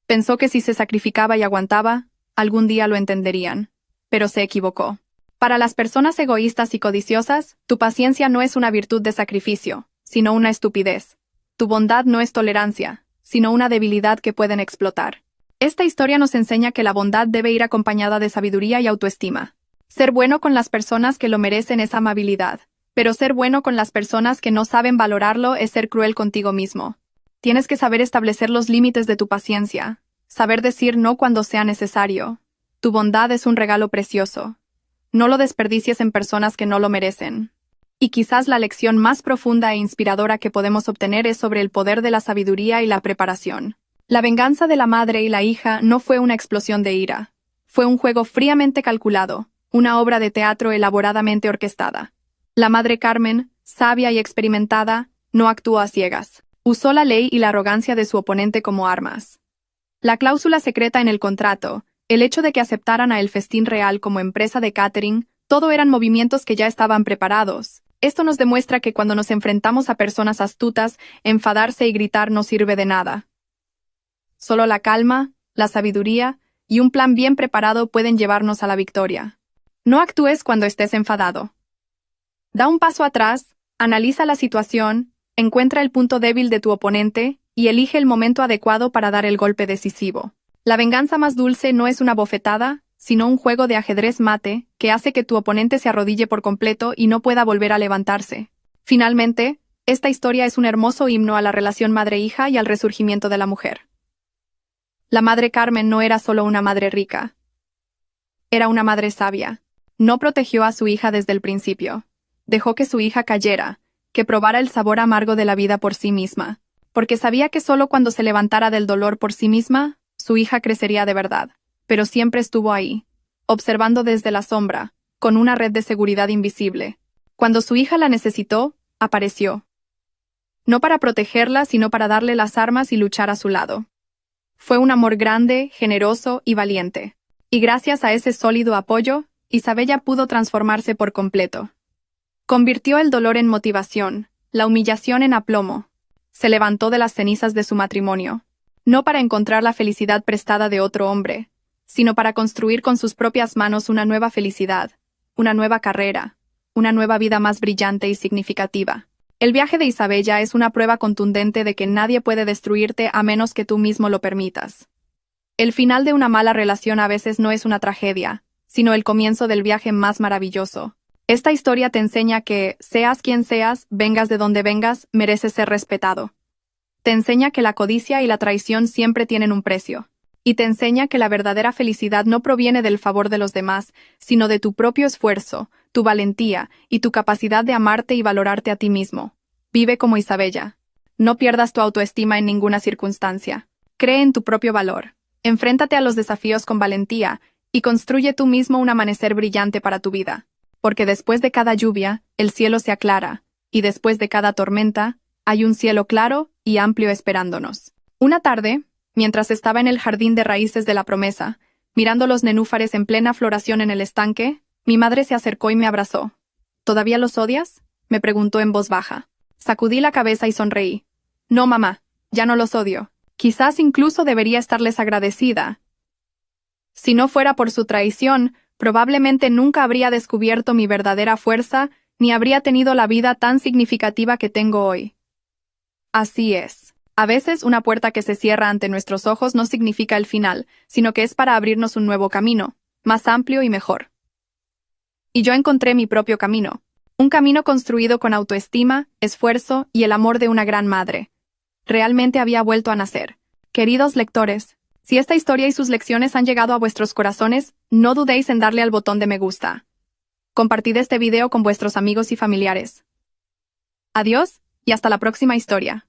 Pensó que si se sacrificaba y aguantaba, algún día lo entenderían, pero se equivocó. Para las personas egoístas y codiciosas, tu paciencia no es una virtud de sacrificio, sino una estupidez. Tu bondad no es tolerancia, sino una debilidad que pueden explotar. Esta historia nos enseña que la bondad debe ir acompañada de sabiduría y autoestima. Ser bueno con las personas que lo merecen es amabilidad, pero ser bueno con las personas que no saben valorarlo es ser cruel contigo mismo. Tienes que saber establecer los límites de tu paciencia, saber decir no cuando sea necesario. Tu bondad es un regalo precioso. No lo desperdicies en personas que no lo merecen. Y quizás la lección más profunda e inspiradora que podemos obtener es sobre el poder de la sabiduría y la preparación. La venganza de la madre y la hija no fue una explosión de ira. Fue un juego fríamente calculado, una obra de teatro elaboradamente orquestada. La madre Carmen, sabia y experimentada, no actuó a ciegas. Usó la ley y la arrogancia de su oponente como armas. La cláusula secreta en el contrato, el hecho de que aceptaran a El Festín Real como empresa de catering, todo eran movimientos que ya estaban preparados. Esto nos demuestra que cuando nos enfrentamos a personas astutas, enfadarse y gritar no sirve de nada. Solo la calma, la sabiduría y un plan bien preparado pueden llevarnos a la victoria. No actúes cuando estés enfadado. Da un paso atrás, analiza la situación, encuentra el punto débil de tu oponente y elige el momento adecuado para dar el golpe decisivo. La venganza más dulce no es una bofetada, sino un juego de ajedrez mate que hace que tu oponente se arrodille por completo y no pueda volver a levantarse. Finalmente, esta historia es un hermoso himno a la relación madre-hija y al resurgimiento de la mujer. La madre Carmen no era solo una madre rica. Era una madre sabia. No protegió a su hija desde el principio. Dejó que su hija cayera, que probara el sabor amargo de la vida por sí misma, porque sabía que solo cuando se levantara del dolor por sí misma, su hija crecería de verdad. Pero siempre estuvo ahí, observando desde la sombra, con una red de seguridad invisible. Cuando su hija la necesitó, apareció. No para protegerla, sino para darle las armas y luchar a su lado. Fue un amor grande, generoso y valiente. Y gracias a ese sólido apoyo, Isabella pudo transformarse por completo. Convirtió el dolor en motivación, la humillación en aplomo. Se levantó de las cenizas de su matrimonio, no para encontrar la felicidad prestada de otro hombre, sino para construir con sus propias manos una nueva felicidad, una nueva carrera, una nueva vida más brillante y significativa. El viaje de Isabella es una prueba contundente de que nadie puede destruirte a menos que tú mismo lo permitas. El final de una mala relación a veces no es una tragedia, sino el comienzo del viaje más maravilloso. Esta historia te enseña que, seas quien seas, vengas de donde vengas, mereces ser respetado. Te enseña que la codicia y la traición siempre tienen un precio. Y te enseña que la verdadera felicidad no proviene del favor de los demás, sino de tu propio esfuerzo, tu valentía y tu capacidad de amarte y valorarte a ti mismo. Vive como Isabella. No pierdas tu autoestima en ninguna circunstancia. Cree en tu propio valor. Enfréntate a los desafíos con valentía y construye tú mismo un amanecer brillante para tu vida. Porque después de cada lluvia, el cielo se aclara, y después de cada tormenta, hay un cielo claro y amplio esperándonos. Una tarde, mientras estaba en el jardín de raíces de la promesa, mirando los nenúfares en plena floración en el estanque, mi madre se acercó y me abrazó. ¿Todavía los odias?, me preguntó en voz baja. Sacudí la cabeza y sonreí. No, mamá, ya no los odio. Quizás incluso debería estarles agradecida. Si no fuera por su traición, probablemente nunca habría descubierto mi verdadera fuerza, ni habría tenido la vida tan significativa que tengo hoy. Así es. A veces una puerta que se cierra ante nuestros ojos no significa el final, sino que es para abrirnos un nuevo camino, más amplio y mejor. Y yo encontré mi propio camino. Un camino construido con autoestima, esfuerzo y el amor de una gran madre. Realmente había vuelto a nacer. Queridos lectores, si esta historia y sus lecciones han llegado a vuestros corazones, no dudéis en darle al botón de me gusta. Compartid este video con vuestros amigos y familiares. Adiós, y hasta la próxima historia.